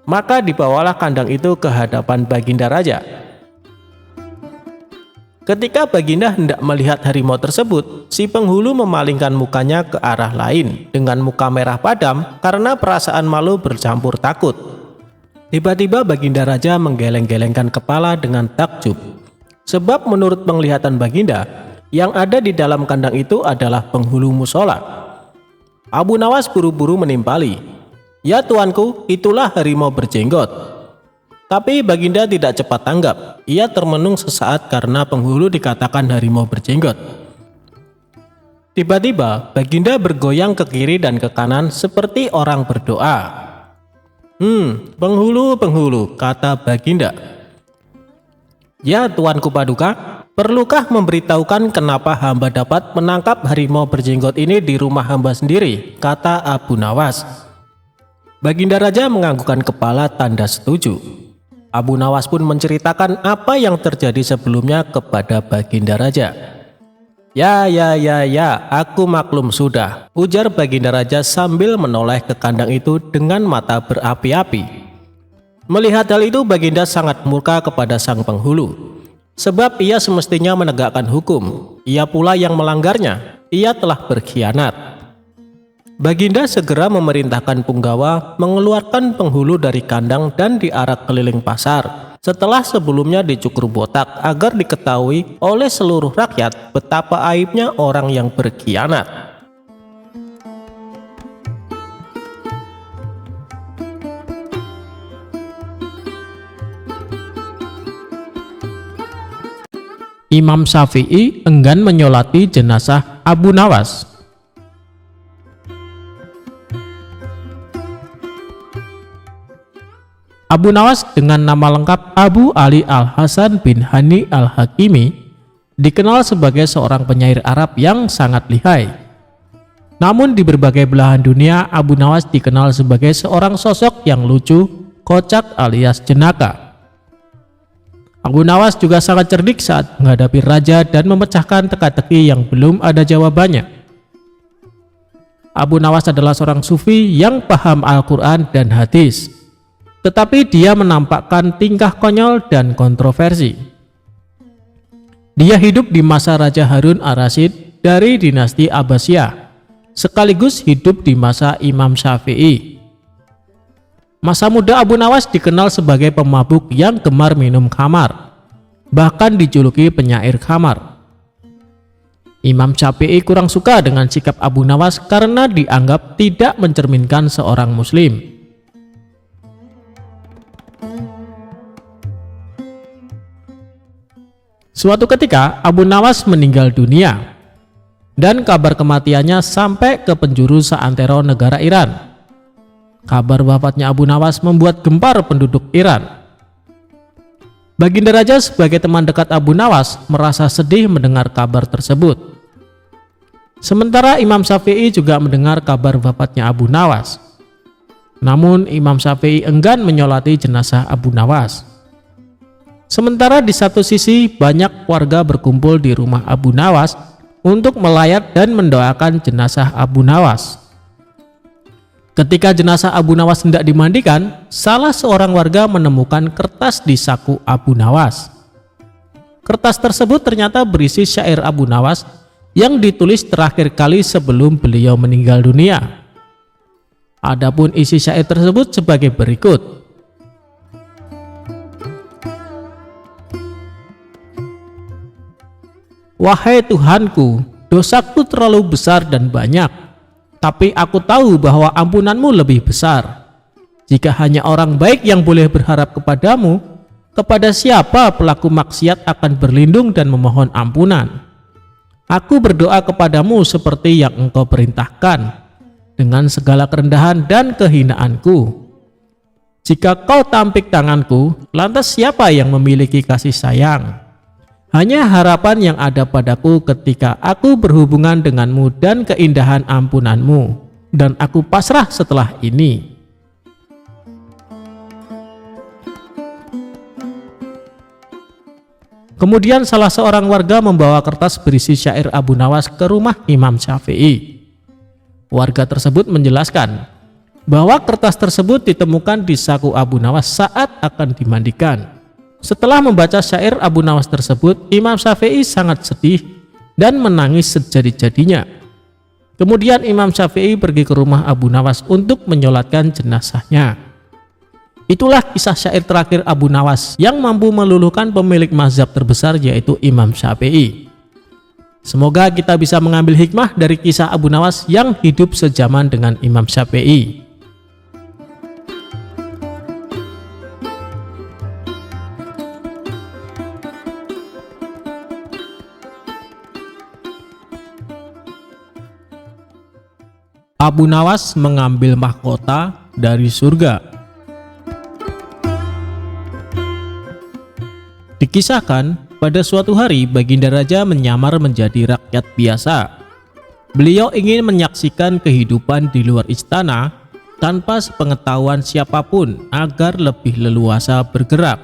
Speaker 2: Maka dibawalah kandang itu ke hadapan Baginda Raja. Ketika Baginda hendak melihat harimau tersebut, si penghulu memalingkan mukanya ke arah lain dengan muka merah padam karena perasaan malu bercampur takut. Tiba-tiba Baginda Raja menggeleng-gelengkan kepala dengan takjub. Sebab menurut penglihatan Baginda, yang ada di dalam kandang itu adalah penghulu musola. Abu Nawas buru-buru menimpali. "Ya tuanku, itulah harimau berjenggot." Tapi Baginda tidak cepat tanggap. Ia termenung sesaat karena penghulu dikatakan harimau berjenggot. Tiba-tiba Baginda bergoyang ke kiri dan ke kanan seperti orang berdoa. Penghulu," kata Baginda. "Ya tuanku Paduka, perlukah memberitahukan kenapa hamba dapat menangkap harimau berjenggot ini di rumah hamba sendiri?" kata Abu Nawas. Baginda Raja menganggukkan kepala tanda setuju. Abu Nawas pun menceritakan apa yang terjadi sebelumnya kepada Baginda Raja. Ya, aku maklum sudah," ujar Baginda Raja sambil menoleh ke kandang itu dengan mata berapi-api. Melihat hal itu, Baginda sangat murka kepada sang penghulu. Sebab ia semestinya menegakkan hukum, ia pula yang melanggarnya, ia telah berkhianat. Baginda segera memerintahkan punggawa mengeluarkan penghulu dari kandang dan diarak keliling pasar, setelah sebelumnya dicukur botak agar diketahui oleh seluruh rakyat betapa aibnya orang yang berkhianat.
Speaker 1: Imam Syafi'i enggan menyolati jenazah Abu Nawas. Abu Nawas dengan nama lengkap Abu Ali Al-Hasan bin Hani Al-Hakimi dikenal sebagai seorang penyair Arab yang sangat lihai. Namun di berbagai belahan dunia, Abu Nawas dikenal sebagai seorang sosok yang lucu, kocak alias jenaka. Abu Nawas juga sangat cerdik saat menghadapi raja dan memecahkan teka-teki yang belum ada jawabannya. Abu Nawas adalah seorang sufi yang paham Al-Quran dan hadis. Tetapi dia menampakkan tingkah konyol dan kontroversi. Dia hidup di masa Raja Harun Ar-Rasyid dari dinasti Abbasiyah, sekaligus hidup di masa Imam Syafi'i.
Speaker 2: Masa muda Abu Nawas dikenal sebagai pemabuk yang gemar minum khamar, bahkan dijuluki penyair khamar. Imam Syafi'i kurang suka dengan sikap Abu Nawas karena dianggap tidak mencerminkan seorang muslim. Suatu ketika Abu Nawas meninggal dunia dan kabar kematiannya sampai ke penjuru seantero negara Iran. Kabar wafatnya Abu Nawas membuat gempar penduduk Iran. Baginda Raja sebagai teman dekat Abu Nawas merasa sedih mendengar kabar tersebut. Sementara Imam Syafi'i juga mendengar kabar wafatnya Abu Nawas. Namun Imam Syafi'i enggan menyolati jenazah Abu Nawas. Sementara di satu sisi banyak warga berkumpul di rumah Abu Nawas untuk melayat dan mendoakan jenazah Abu Nawas. Ketika jenazah Abu Nawas hendak dimandikan, salah seorang warga menemukan kertas di saku Abu Nawas. Kertas tersebut ternyata berisi syair Abu Nawas yang ditulis terakhir kali sebelum beliau meninggal dunia. Adapun isi syair tersebut sebagai berikut. Wahai Tuhanku, dosaku terlalu besar dan banyak, tapi aku tahu bahwa ampunanmu lebih besar. Jika hanya orang baik yang boleh berharap kepadamu, kepada siapa pelaku maksiat akan berlindung dan memohon ampunan? Aku berdoa kepadamu seperti yang engkau perintahkan, dengan segala kerendahan dan kehinaanku. Jika kau tampik tanganku, lantas siapa yang memiliki kasih sayang? Hanya harapan yang ada padaku ketika aku berhubungan denganmu dan keindahan ampunanmu, dan aku pasrah setelah ini. Kemudian salah seorang warga membawa kertas berisi syair Abu Nawas ke rumah Imam Syafi'i. Warga tersebut menjelaskan bahwa kertas tersebut ditemukan di saku Abu Nawas saat akan dimandikan. Setelah membaca syair Abu Nawas tersebut, Imam Syafi'i sangat sedih dan menangis sejadi-jadinya. Kemudian Imam Syafi'i pergi ke rumah Abu Nawas untuk menyolatkan jenazahnya. Itulah kisah syair terakhir Abu Nawas yang mampu meluluhkan pemilik mazhab terbesar, yaitu Imam Syafi'i. Semoga kita bisa mengambil hikmah dari kisah Abu Nawas yang hidup sejaman dengan Imam Syafi'i. Abu Nawas mengambil mahkota dari surga. Dikisahkan, pada suatu hari Baginda Raja menyamar menjadi rakyat biasa. Beliau ingin menyaksikan kehidupan di luar istana tanpa sepengetahuan siapapun agar lebih leluasa bergerak.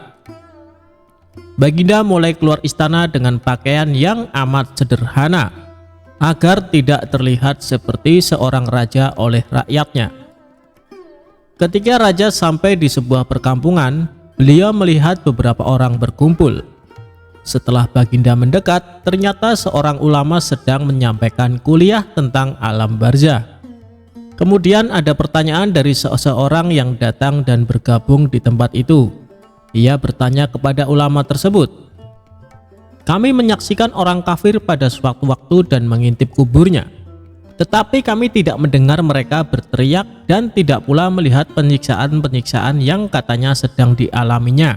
Speaker 2: Baginda mulai keluar istana dengan pakaian yang amat sederhana, agar tidak terlihat seperti seorang raja oleh rakyatnya. Ketika raja sampai di sebuah perkampungan, beliau melihat beberapa orang berkumpul. Setelah Baginda mendekat, ternyata seorang ulama sedang menyampaikan kuliah tentang alam barzah. Kemudian ada pertanyaan dari seseorang yang datang dan bergabung di tempat itu. Ia bertanya kepada ulama tersebut, "Kami menyaksikan orang kafir pada suatu waktu dan mengintip kuburnya, tetapi kami tidak mendengar mereka berteriak dan tidak pula melihat penyiksaan-penyiksaan yang katanya sedang dialaminya.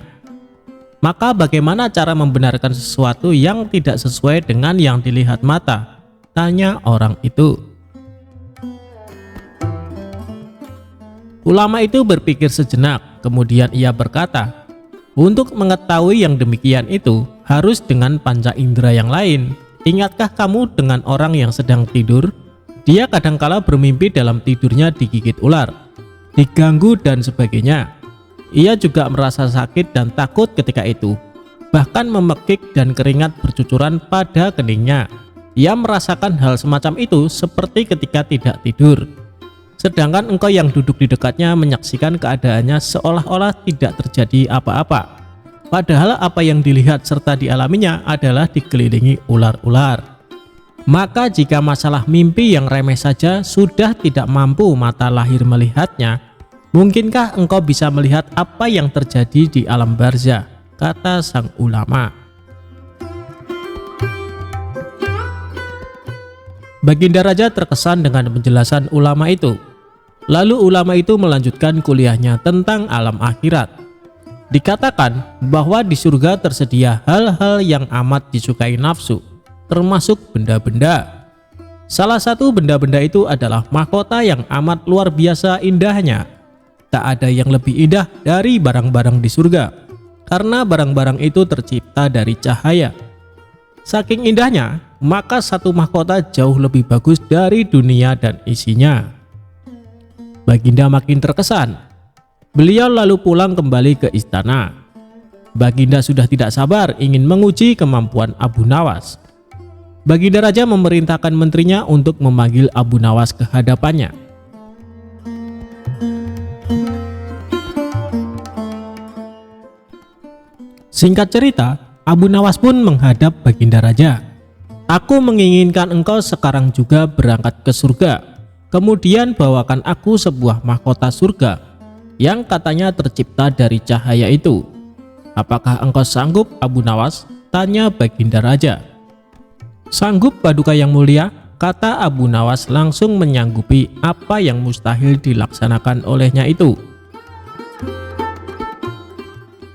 Speaker 2: Maka bagaimana cara membenarkan sesuatu yang tidak sesuai dengan yang dilihat mata?" tanya orang itu. Ulama itu berpikir sejenak, kemudian ia berkata, "Untuk mengetahui yang demikian itu harus dengan panca indera yang lain. Ingatkah kamu dengan orang yang sedang tidur? Dia kadangkala bermimpi dalam tidurnya digigit ular, diganggu dan sebagainya. Ia juga merasa sakit dan takut ketika itu, bahkan memekik dan keringat bercucuran pada keningnya. Ia merasakan hal semacam itu seperti ketika tidak tidur. Sedangkan engkau yang duduk di dekatnya menyaksikan keadaannya seolah-olah tidak terjadi apa-apa. Padahal apa yang dilihat serta dialaminya adalah dikelilingi ular-ular. Maka jika masalah mimpi yang remeh saja sudah tidak mampu mata lahir melihatnya, Mungkinkah engkau bisa melihat apa yang terjadi di alam barzah? Kata sang ulama. Baginda Raja terkesan dengan penjelasan ulama itu. Lalu ulama itu melanjutkan kuliahnya tentang alam akhirat. Dikatakan bahwa di surga tersedia hal-hal yang amat disukai nafsu, termasuk benda-benda. Salah satu benda-benda itu adalah mahkota yang amat luar biasa indahnya. Tak ada yang lebih indah dari barang-barang di surga, karena barang-barang itu tercipta dari cahaya. Saking indahnya, maka satu mahkota jauh lebih bagus dari dunia dan isinya. Baginda makin terkesan. Beliau lalu pulang kembali ke istana. Baginda sudah tidak sabar ingin menguji kemampuan Abu Nawas. Baginda Raja memerintahkan menterinya untuk memanggil Abu Nawas ke hadapannya. Singkat cerita, Abu Nawas pun menghadap Baginda Raja. Aku menginginkan engkau sekarang juga berangkat ke surga. Kemudian bawakan aku sebuah mahkota surga yang katanya tercipta dari cahaya itu. Apakah engkau sanggup, Abu Nawas? Tanya Baginda Raja. Sanggup, Paduka yang mulia, kata Abu Nawas langsung menyanggupi apa yang mustahil dilaksanakan olehnya itu.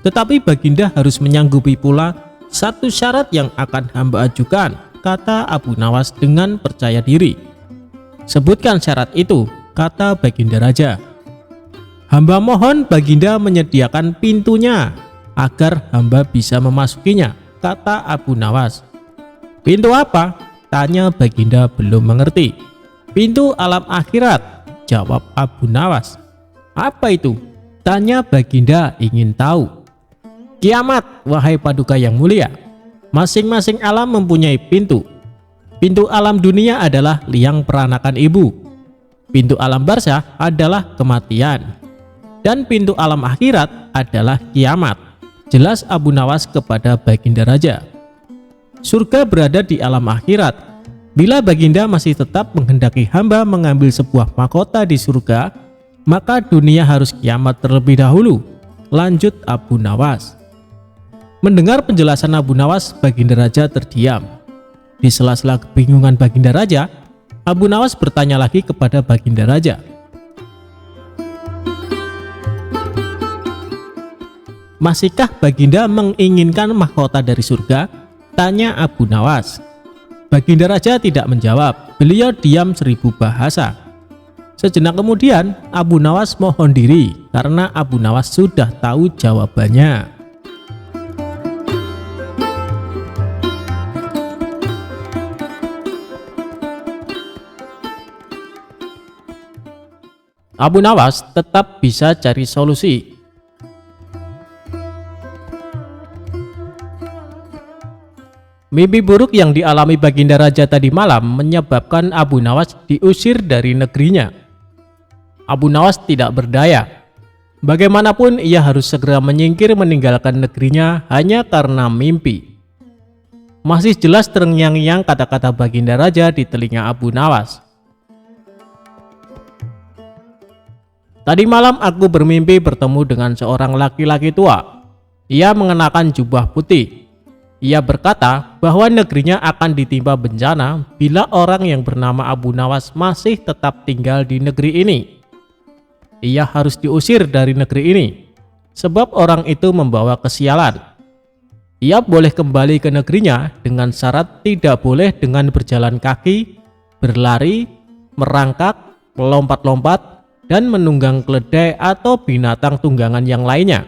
Speaker 2: Tetapi Baginda harus menyanggupi pula satu syarat yang akan hamba ajukan, kata Abu Nawas dengan percaya diri. Sebutkan syarat itu, kata Baginda Raja. Hamba mohon Baginda menyediakan pintunya agar hamba bisa memasukinya, kata Abu Nawas. Pintu apa? Tanya Baginda belum mengerti. Pintu alam akhirat, jawab Abu Nawas. Apa itu? Tanya Baginda ingin tahu. Kiamat, wahai Paduka yang mulia. Masing-masing alam mempunyai pintu. Pintu alam dunia adalah liang peranakan ibu. Pintu alam barzah adalah kematian. Dan pintu alam akhirat adalah kiamat. Jelas Abu Nawas kepada Baginda Raja. Surga berada di alam akhirat. Bila Baginda masih tetap menghendaki hamba mengambil sebuah mahkota di surga, maka dunia harus kiamat terlebih dahulu. Lanjut Abu Nawas. Mendengar penjelasan Abu Nawas, Baginda Raja terdiam. Di sela-sela kebingungan Baginda Raja, Abu Nawas bertanya lagi kepada Baginda Raja. Masihkah Baginda menginginkan mahkota dari surga? Tanya Abu Nawas. Baginda Raja tidak menjawab. Beliau diam 1000 bahasa. Sejenak kemudian Abu Nawas mohon diri karena Abu Nawas sudah tahu jawabannya. Abu Nawas tetap bisa cari solusi. Mimpi buruk yang dialami Baginda Raja tadi malam menyebabkan Abu Nawas diusir dari negerinya. Abu Nawas tidak berdaya. Bagaimanapun ia harus segera menyingkir meninggalkan negerinya hanya karena mimpi. Masih jelas terngiang-ngiang kata-kata Baginda Raja di telinga Abu Nawas. Tadi malam aku bermimpi bertemu dengan seorang laki-laki tua. Ia mengenakan jubah putih. Ia berkata bahwa negerinya akan ditimpa bencana bila orang yang bernama Abu Nawas masih tetap tinggal di negeri ini. Ia harus diusir dari negeri ini, sebab orang itu membawa kesialan. Ia boleh kembali ke negerinya dengan syarat tidak boleh dengan berjalan kaki, berlari, merangkak, melompat-lompat, dan menunggang keledai atau binatang tunggangan yang lainnya.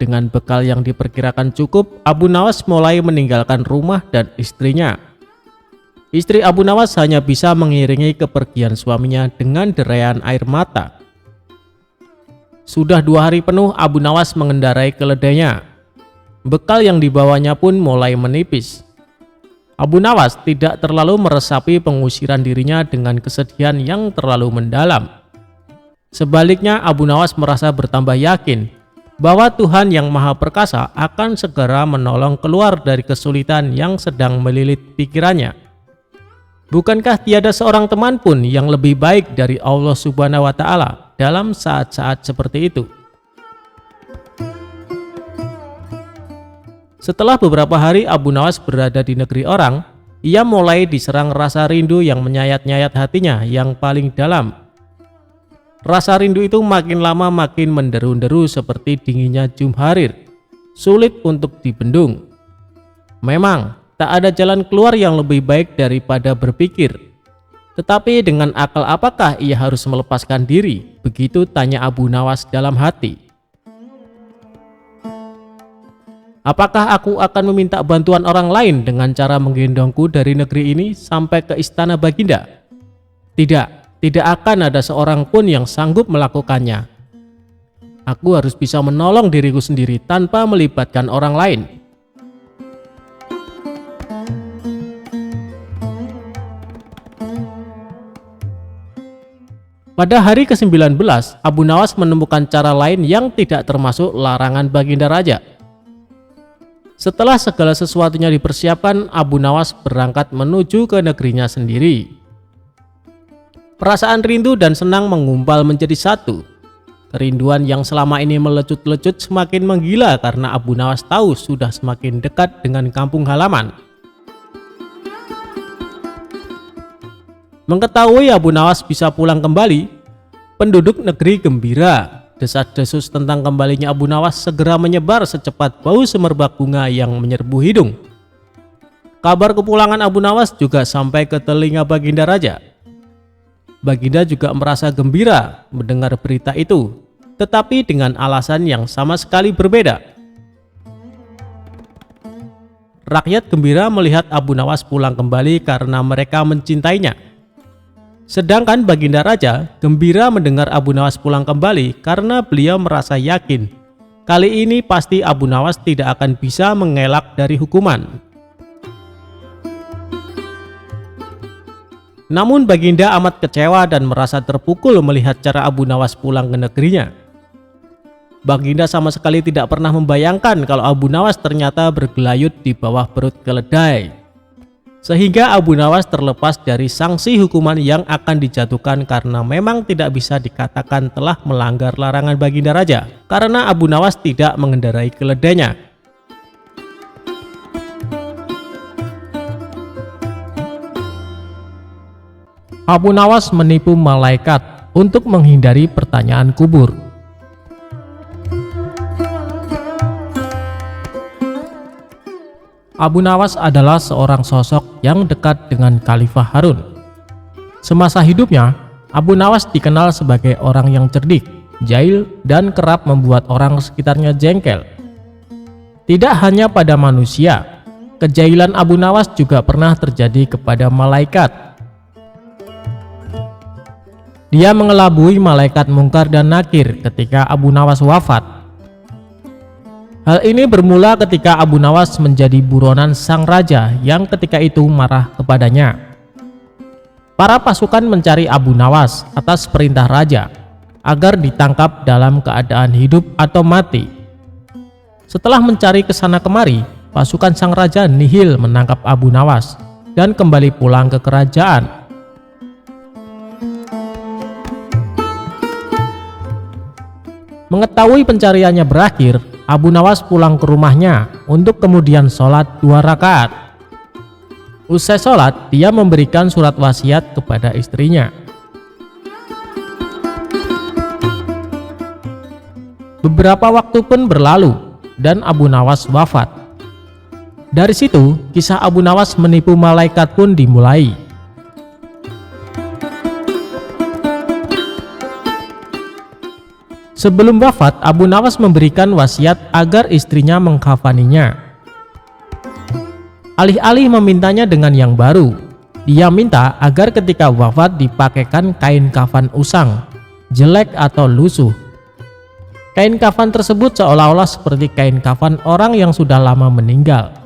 Speaker 2: Dengan bekal yang diperkirakan cukup, Abu Nawas mulai meninggalkan rumah dan istrinya. Istri Abu Nawas hanya bisa mengiringi kepergian suaminya dengan deraian air mata. Sudah 2 hari penuh Abu Nawas mengendarai keledainya. Bekal yang dibawanya pun mulai menipis. Abu Nawas tidak terlalu meresapi pengusiran dirinya dengan kesedihan yang terlalu mendalam. Sebaliknya Abu Nawas merasa bertambah yakin bahwa Tuhan yang Maha Perkasa akan segera menolong keluar dari kesulitan yang sedang melilit pikirannya. Bukankah tiada seorang teman pun yang lebih baik dari Allah Subhanahu wa Ta'ala dalam saat-saat seperti itu? Setelah beberapa hari Abu Nawas berada di negeri orang, ia mulai diserang rasa rindu yang menyayat-nyayat hatinya yang paling dalam. Rasa rindu itu makin lama makin menderu-deru seperti dinginnya jumharir, sulit untuk dibendung. Memang, tak ada jalan keluar yang lebih baik daripada berpikir. Tetapi dengan akal apakah ia harus melepaskan diri? Begitu tanya Abu Nawas dalam hati. Apakah aku akan meminta bantuan orang lain dengan cara menggendongku dari negeri ini sampai ke istana Baginda? Tidak. Tidak akan ada seorang pun yang sanggup melakukannya. Aku harus bisa menolong diriku sendiri tanpa melibatkan orang lain. Pada hari ke-19, Abu Nawas menemukan cara lain yang tidak termasuk larangan Baginda Raja. Setelah segala sesuatunya dipersiapkan, Abu Nawas berangkat menuju ke negerinya sendiri. Perasaan rindu dan senang menggumpal menjadi satu. Kerinduan yang selama ini melecut-lecut semakin menggila karena Abu Nawas tahu sudah semakin dekat dengan kampung halaman. Mengetahui Abu Nawas bisa pulang kembali, penduduk negeri gembira. Desas-desus tentang kembalinya Abu Nawas segera menyebar secepat bau semerbak bunga yang menyerbu hidung. Kabar kepulangan Abu Nawas juga sampai ke telinga Baginda Raja. Baginda juga merasa gembira mendengar berita itu, tetapi dengan alasan yang sama sekali berbeda. Rakyat gembira melihat Abu Nawas pulang kembali karena mereka mencintainya. Sedangkan Baginda Raja gembira mendengar Abu Nawas pulang kembali karena beliau merasa yakin kali ini pasti Abu Nawas tidak akan bisa mengelak dari hukuman. Namun Baginda amat kecewa dan merasa terpukul melihat cara Abu Nawas pulang ke negerinya. Baginda sama sekali tidak pernah membayangkan kalau Abu Nawas ternyata bergelayut di bawah perut keledai. Sehingga Abu Nawas terlepas dari sanksi hukuman yang akan dijatuhkan karena memang tidak bisa dikatakan telah melanggar larangan Baginda Raja karena Abu Nawas tidak mengendarai keledainya. Abu Nawas menipu malaikat untuk menghindari pertanyaan kubur. Abu Nawas adalah seorang sosok yang dekat dengan Khalifah Harun. Semasa hidupnya, Abu Nawas dikenal sebagai orang yang cerdik, jahil, dan kerap membuat orang sekitarnya jengkel. Tidak hanya pada manusia, kejahilan Abu Nawas juga pernah terjadi kepada malaikat. Dia mengelabui malaikat Mungkar dan Nakir ketika Abu Nawas wafat. Hal ini bermula ketika Abu Nawas menjadi buronan sang raja yang ketika itu marah kepadanya. Para pasukan mencari Abu Nawas atas perintah raja agar ditangkap dalam keadaan hidup atau mati. Setelah mencari kesana kemari, pasukan sang raja nihil menangkap Abu Nawas dan kembali pulang ke kerajaan. Mengetahui pencariannya berakhir, Abu Nawas pulang ke rumahnya untuk kemudian sholat 2 rakaat. Usai sholat, dia memberikan surat wasiat kepada istrinya. Beberapa waktu pun berlalu dan Abu Nawas wafat. Dari situ, kisah Abu Nawas menipu malaikat pun dimulai. Sebelum wafat, Abu Nawas memberikan wasiat agar istrinya mengkafaninya. Alih-alih memintanya dengan yang baru, dia minta agar ketika wafat dipakaikan kain kafan usang, jelek atau lusuh. Kain kafan tersebut seolah-olah seperti kain kafan orang yang sudah lama meninggal.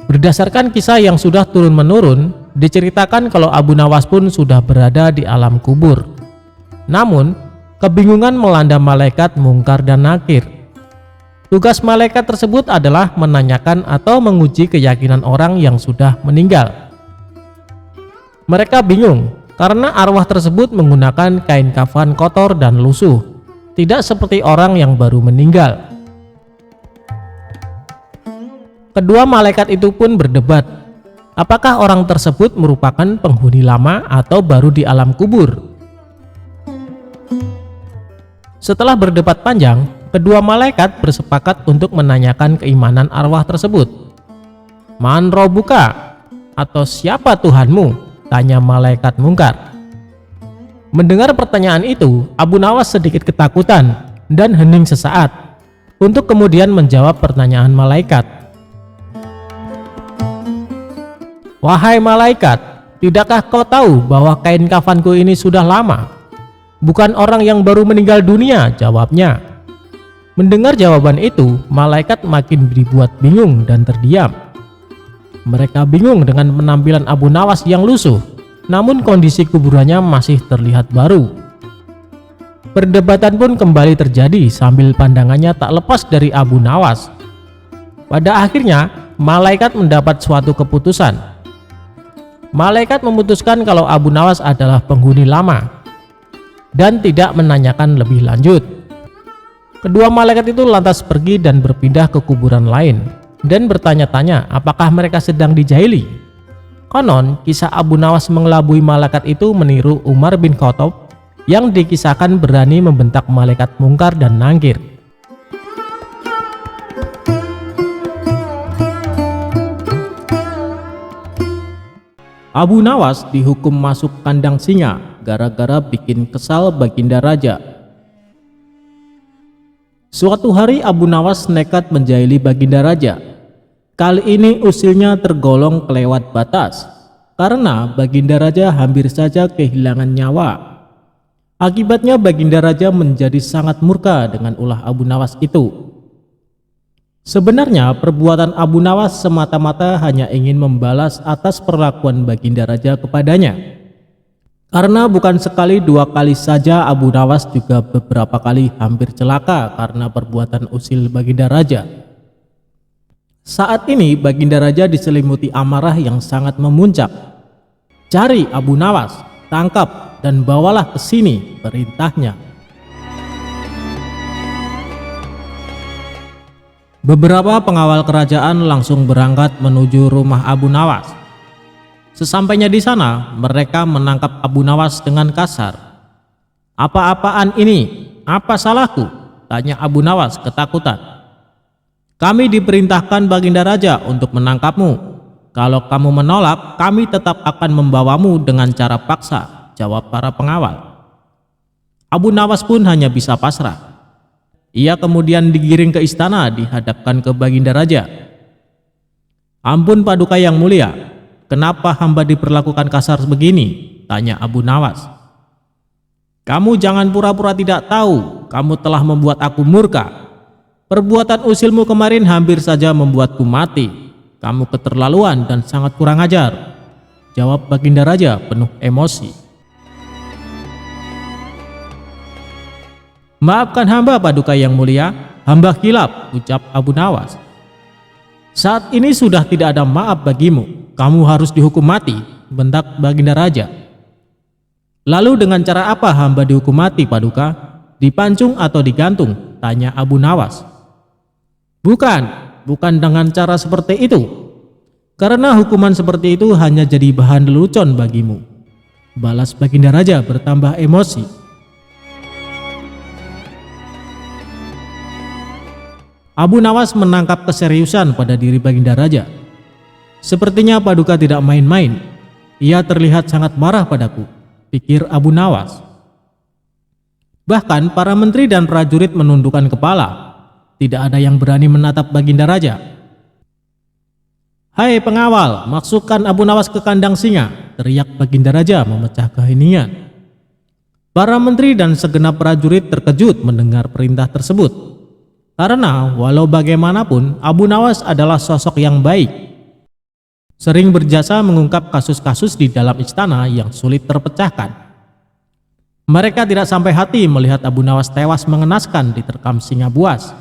Speaker 2: Berdasarkan kisah yang sudah turun-menurun, diceritakan kalau Abu Nawas pun sudah berada di alam kubur. Namun, Kebingungan melanda malaikat Mungkar dan Nakir. Tugas malaikat tersebut adalah menanyakan atau menguji keyakinan orang yang sudah meninggal. Mereka bingung karena arwah tersebut menggunakan kain kafan kotor dan lusuh, tidak seperti orang yang baru meninggal. Kedua malaikat itu pun berdebat, apakah orang tersebut merupakan penghuni lama atau baru di alam kubur. Setelah berdebat panjang, kedua malaikat bersepakat untuk menanyakan keimanan arwah tersebut. Man robuka, atau siapa Tuhanmu? Tanya malaikat Mungkar. Mendengar pertanyaan itu, Abu Nawas sedikit ketakutan dan hening sesaat untuk kemudian menjawab pertanyaan malaikat. Wahai malaikat, tidakkah kau tahu bahwa kain kafanku ini sudah lama? Bukan orang yang baru meninggal dunia, jawabnya. Mendengar jawaban itu, malaikat makin dibuat bingung dan terdiam. Mereka bingung dengan penampilan Abu Nawas yang lusuh, namun kondisi kuburannya masih terlihat baru. Perdebatan pun kembali terjadi sambil pandangannya tak lepas dari Abu Nawas. Pada akhirnya, malaikat mendapat suatu keputusan. Malaikat memutuskan kalau Abu Nawas adalah penghuni lama dan tidak menanyakan lebih lanjut. Kedua malaikat itu lantas pergi dan berpindah ke kuburan lain dan bertanya-tanya apakah mereka sedang dijahili. Konon kisah Abu Nawas mengelabui malaikat itu meniru Umar bin Khattab yang dikisahkan berani membentak malaikat Mungkar dan Nakir.
Speaker 1: Abu Nawas dihukum masuk kandang singa gara-gara bikin kesal Baginda Raja. Suatu hari Abu Nawas nekat menjahili Baginda Raja. Kali ini usilnya tergolong kelewat batas karena Baginda Raja hampir saja kehilangan nyawa. Akibatnya Baginda Raja menjadi sangat murka dengan ulah Abu Nawas itu. Sebenarnya perbuatan Abu Nawas semata-mata hanya ingin membalas atas perlakuan Baginda Raja kepadanya. Karena bukan sekali dua kali saja Abu Nawas juga beberapa kali hampir celaka karena perbuatan usil Baginda Raja. Saat ini Baginda Raja diselimuti amarah yang sangat memuncak. Cari Abu Nawas, tangkap dan bawalah ke sini, perintahnya. Beberapa pengawal kerajaan langsung berangkat menuju rumah Abu Nawas. Sesampainya di sana, mereka menangkap Abu Nawas dengan kasar. "Apa-apaan ini? Apa salahku?" tanya Abu Nawas ketakutan. "Kami diperintahkan Baginda Raja untuk menangkapmu. Kalau kamu menolak, kami tetap akan membawamu dengan cara paksa," jawab para pengawal. Abu Nawas pun hanya bisa pasrah. Ia kemudian digiring ke istana dihadapkan ke Baginda Raja. "Ampun Paduka yang mulia, kenapa hamba diperlakukan kasar begini?" tanya Abu Nawas. "Kamu jangan pura-pura tidak tahu, kamu telah membuat aku murka. Perbuatan usilmu kemarin hampir saja membuatku mati. Kamu keterlaluan dan sangat kurang ajar," jawab Baginda Raja penuh emosi. "Maafkan hamba Paduka yang mulia, hamba khilaf," ucap Abu Nawas. "Saat ini sudah tidak ada maaf bagimu, kamu harus dihukum mati," bentak Baginda Raja. "Lalu dengan cara apa hamba dihukum mati Paduka? Dipancung atau digantung?" tanya Abu Nawas. Bukan dengan cara seperti itu. Karena hukuman seperti itu hanya jadi bahan lelucon bagimu," balas Baginda Raja bertambah emosi. Abu Nawas menangkap keseriusan pada diri Baginda Raja. "Sepertinya Paduka tidak main-main. Ia terlihat sangat marah padaku," pikir Abu Nawas. Bahkan para menteri dan prajurit menundukkan kepala. Tidak ada yang berani menatap Baginda Raja. "Hai pengawal, masukkan Abu Nawas ke kandang singa," teriak Baginda Raja memecah keheningan. Para menteri dan segenap prajurit terkejut mendengar perintah tersebut. Karena walau bagaimanapun Abu Nawas adalah sosok yang baik. Sering berjasa mengungkap kasus-kasus di dalam istana yang sulit terpecahkan. Mereka tidak sampai hati melihat Abu Nawas tewas mengenaskan diterkam singa buas.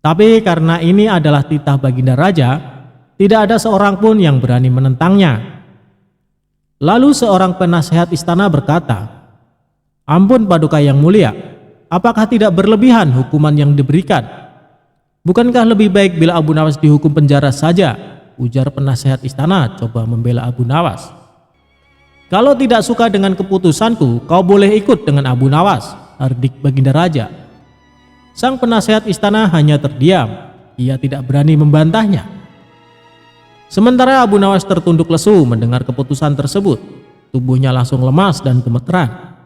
Speaker 1: Tapi karena ini adalah titah baginda raja, tidak ada seorang pun yang berani menentangnya. Lalu seorang penasehat istana berkata, "Ampun Paduka yang mulia, apakah tidak berlebihan hukuman yang diberikan? Bukankah lebih baik bila Abu Nawas dihukum penjara saja?" Ujar penasehat istana coba membela Abu Nawas. "Kalau tidak suka dengan keputusanku, kau boleh ikut dengan Abu Nawas," hardik baginda raja. Sang penasehat istana hanya terdiam, ia tidak berani membantahnya. Sementara Abu Nawas tertunduk lesu mendengar keputusan tersebut, tubuhnya langsung lemas dan gemeteran.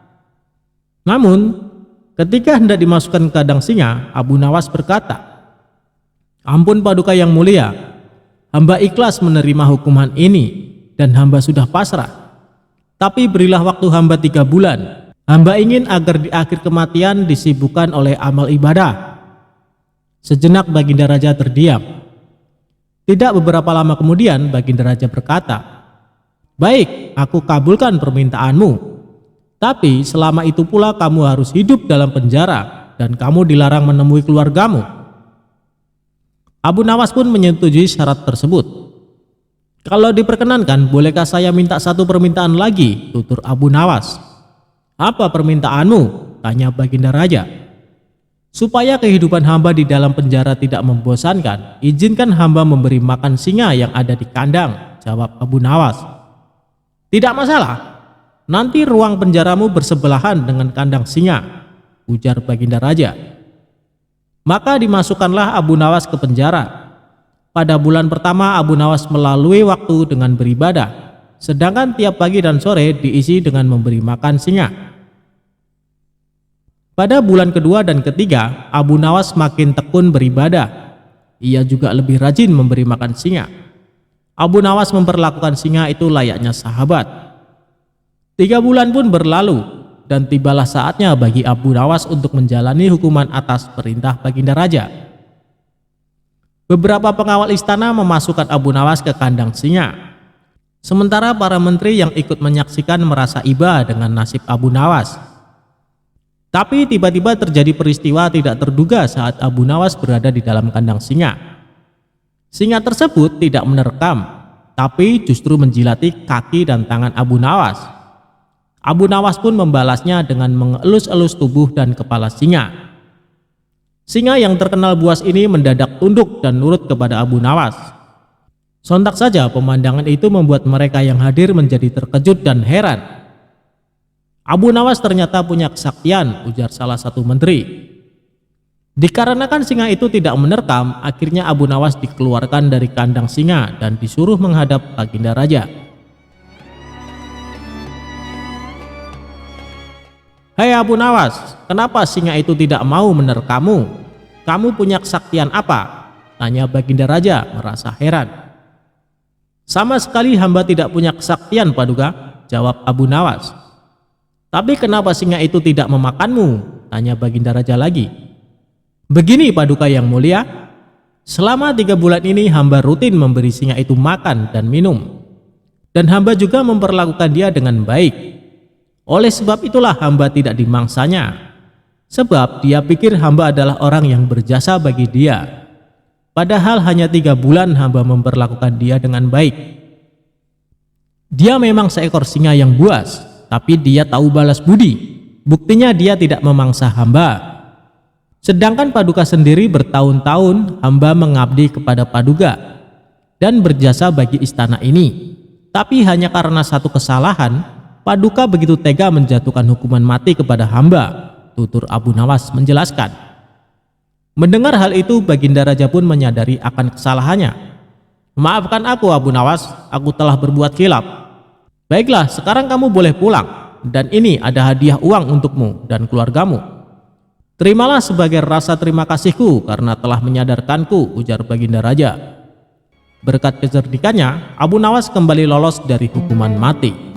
Speaker 1: Namun, ketika hendak dimasukkan ke kandang singa, Abu Nawas berkata, "Ampun Paduka yang mulia, hamba ikhlas menerima hukuman ini dan hamba sudah pasrah. Tapi berilah waktu hamba 3 bulan. Hamba ingin agar di akhir kematian disibukkan oleh amal ibadah." Sejenak baginda raja terdiam. Tidak beberapa lama kemudian baginda raja berkata, "Baik, aku kabulkan permintaanmu. Tapi selama itu pula kamu harus hidup dalam penjara dan kamu dilarang menemui keluargamu." Abu Nawas pun menyetujui syarat tersebut. "Kalau diperkenankan, bolehkah saya minta satu permintaan lagi?" tutur Abu Nawas. "Apa permintaanmu?" tanya baginda raja. "Supaya kehidupan hamba di dalam penjara tidak membosankan, izinkan hamba memberi makan singa yang ada di kandang," jawab Abu Nawas. "Tidak masalah, nanti ruang penjaramu bersebelahan dengan kandang singa," ujar baginda raja. Maka dimasukkanlah Abu Nawas ke penjara. Pada bulan pertama Abu Nawas melalui waktu dengan beribadah, sedangkan tiap pagi dan sore diisi dengan memberi makan singa. Pada bulan kedua dan ketiga, Abu Nawas makin tekun beribadah. Ia juga lebih rajin memberi makan singa. Abu Nawas memperlakukan singa itu layaknya sahabat. 3 bulan pun berlalu, dan tibalah saatnya bagi Abu Nawas untuk menjalani hukuman atas perintah baginda raja. Beberapa pengawal istana memasukkan Abu Nawas ke kandang singa. Sementara para menteri yang ikut menyaksikan merasa iba dengan nasib Abu Nawas. Tapi tiba-tiba terjadi peristiwa tidak terduga saat Abu Nawas berada di dalam kandang singa. Singa tersebut tidak menerkam, tapi justru menjilati kaki dan tangan Abu Nawas. Abu Nawas pun membalasnya dengan mengelus-elus tubuh dan kepala singa. Singa yang terkenal buas ini mendadak tunduk dan nurut kepada Abu Nawas. Sontak saja pemandangan itu membuat mereka yang hadir menjadi terkejut dan heran. "Abu Nawas ternyata punya kesaktian," ujar salah satu menteri. Dikarenakan singa itu tidak menerkam, akhirnya Abu Nawas dikeluarkan dari kandang singa dan disuruh menghadap baginda raja. "Hei Abu Nawas, kenapa singa itu tidak mau menerkammu? Kamu punya kesaktian apa?" tanya baginda raja merasa heran. "Sama sekali hamba tidak punya kesaktian Paduka," jawab Abu Nawas. "Tapi kenapa singa itu tidak memakanmu?" tanya baginda raja lagi. "Begini Paduka yang mulia, selama 3 bulan ini hamba rutin memberi singa itu makan dan minum. Dan hamba juga memperlakukan dia dengan baik. Oleh sebab itulah hamba tidak dimangsanya. Sebab dia pikir hamba adalah orang yang berjasa bagi dia. Padahal hanya 3 bulan hamba memperlakukan dia dengan baik. Dia memang seekor singa yang buas, tapi dia tahu balas budi. Buktinya dia tidak memangsa hamba. Sedangkan Paduka sendiri bertahun-tahun hamba mengabdi kepada Paduka dan berjasa bagi istana ini. Tapi hanya karena satu kesalahan, Paduka begitu tega menjatuhkan hukuman mati kepada hamba," tutur Abu Nawas menjelaskan. Mendengar hal itu, baginda raja pun menyadari akan kesalahannya. "Maafkan aku Abu Nawas, aku telah berbuat khilaf. Baiklah, sekarang kamu boleh pulang, dan ini ada hadiah uang untukmu dan keluargamu. Terimalah sebagai rasa terima kasihku karena telah menyadarkanku," ujar baginda raja. Berkat kecerdikannya, Abu Nawas kembali lolos dari hukuman mati.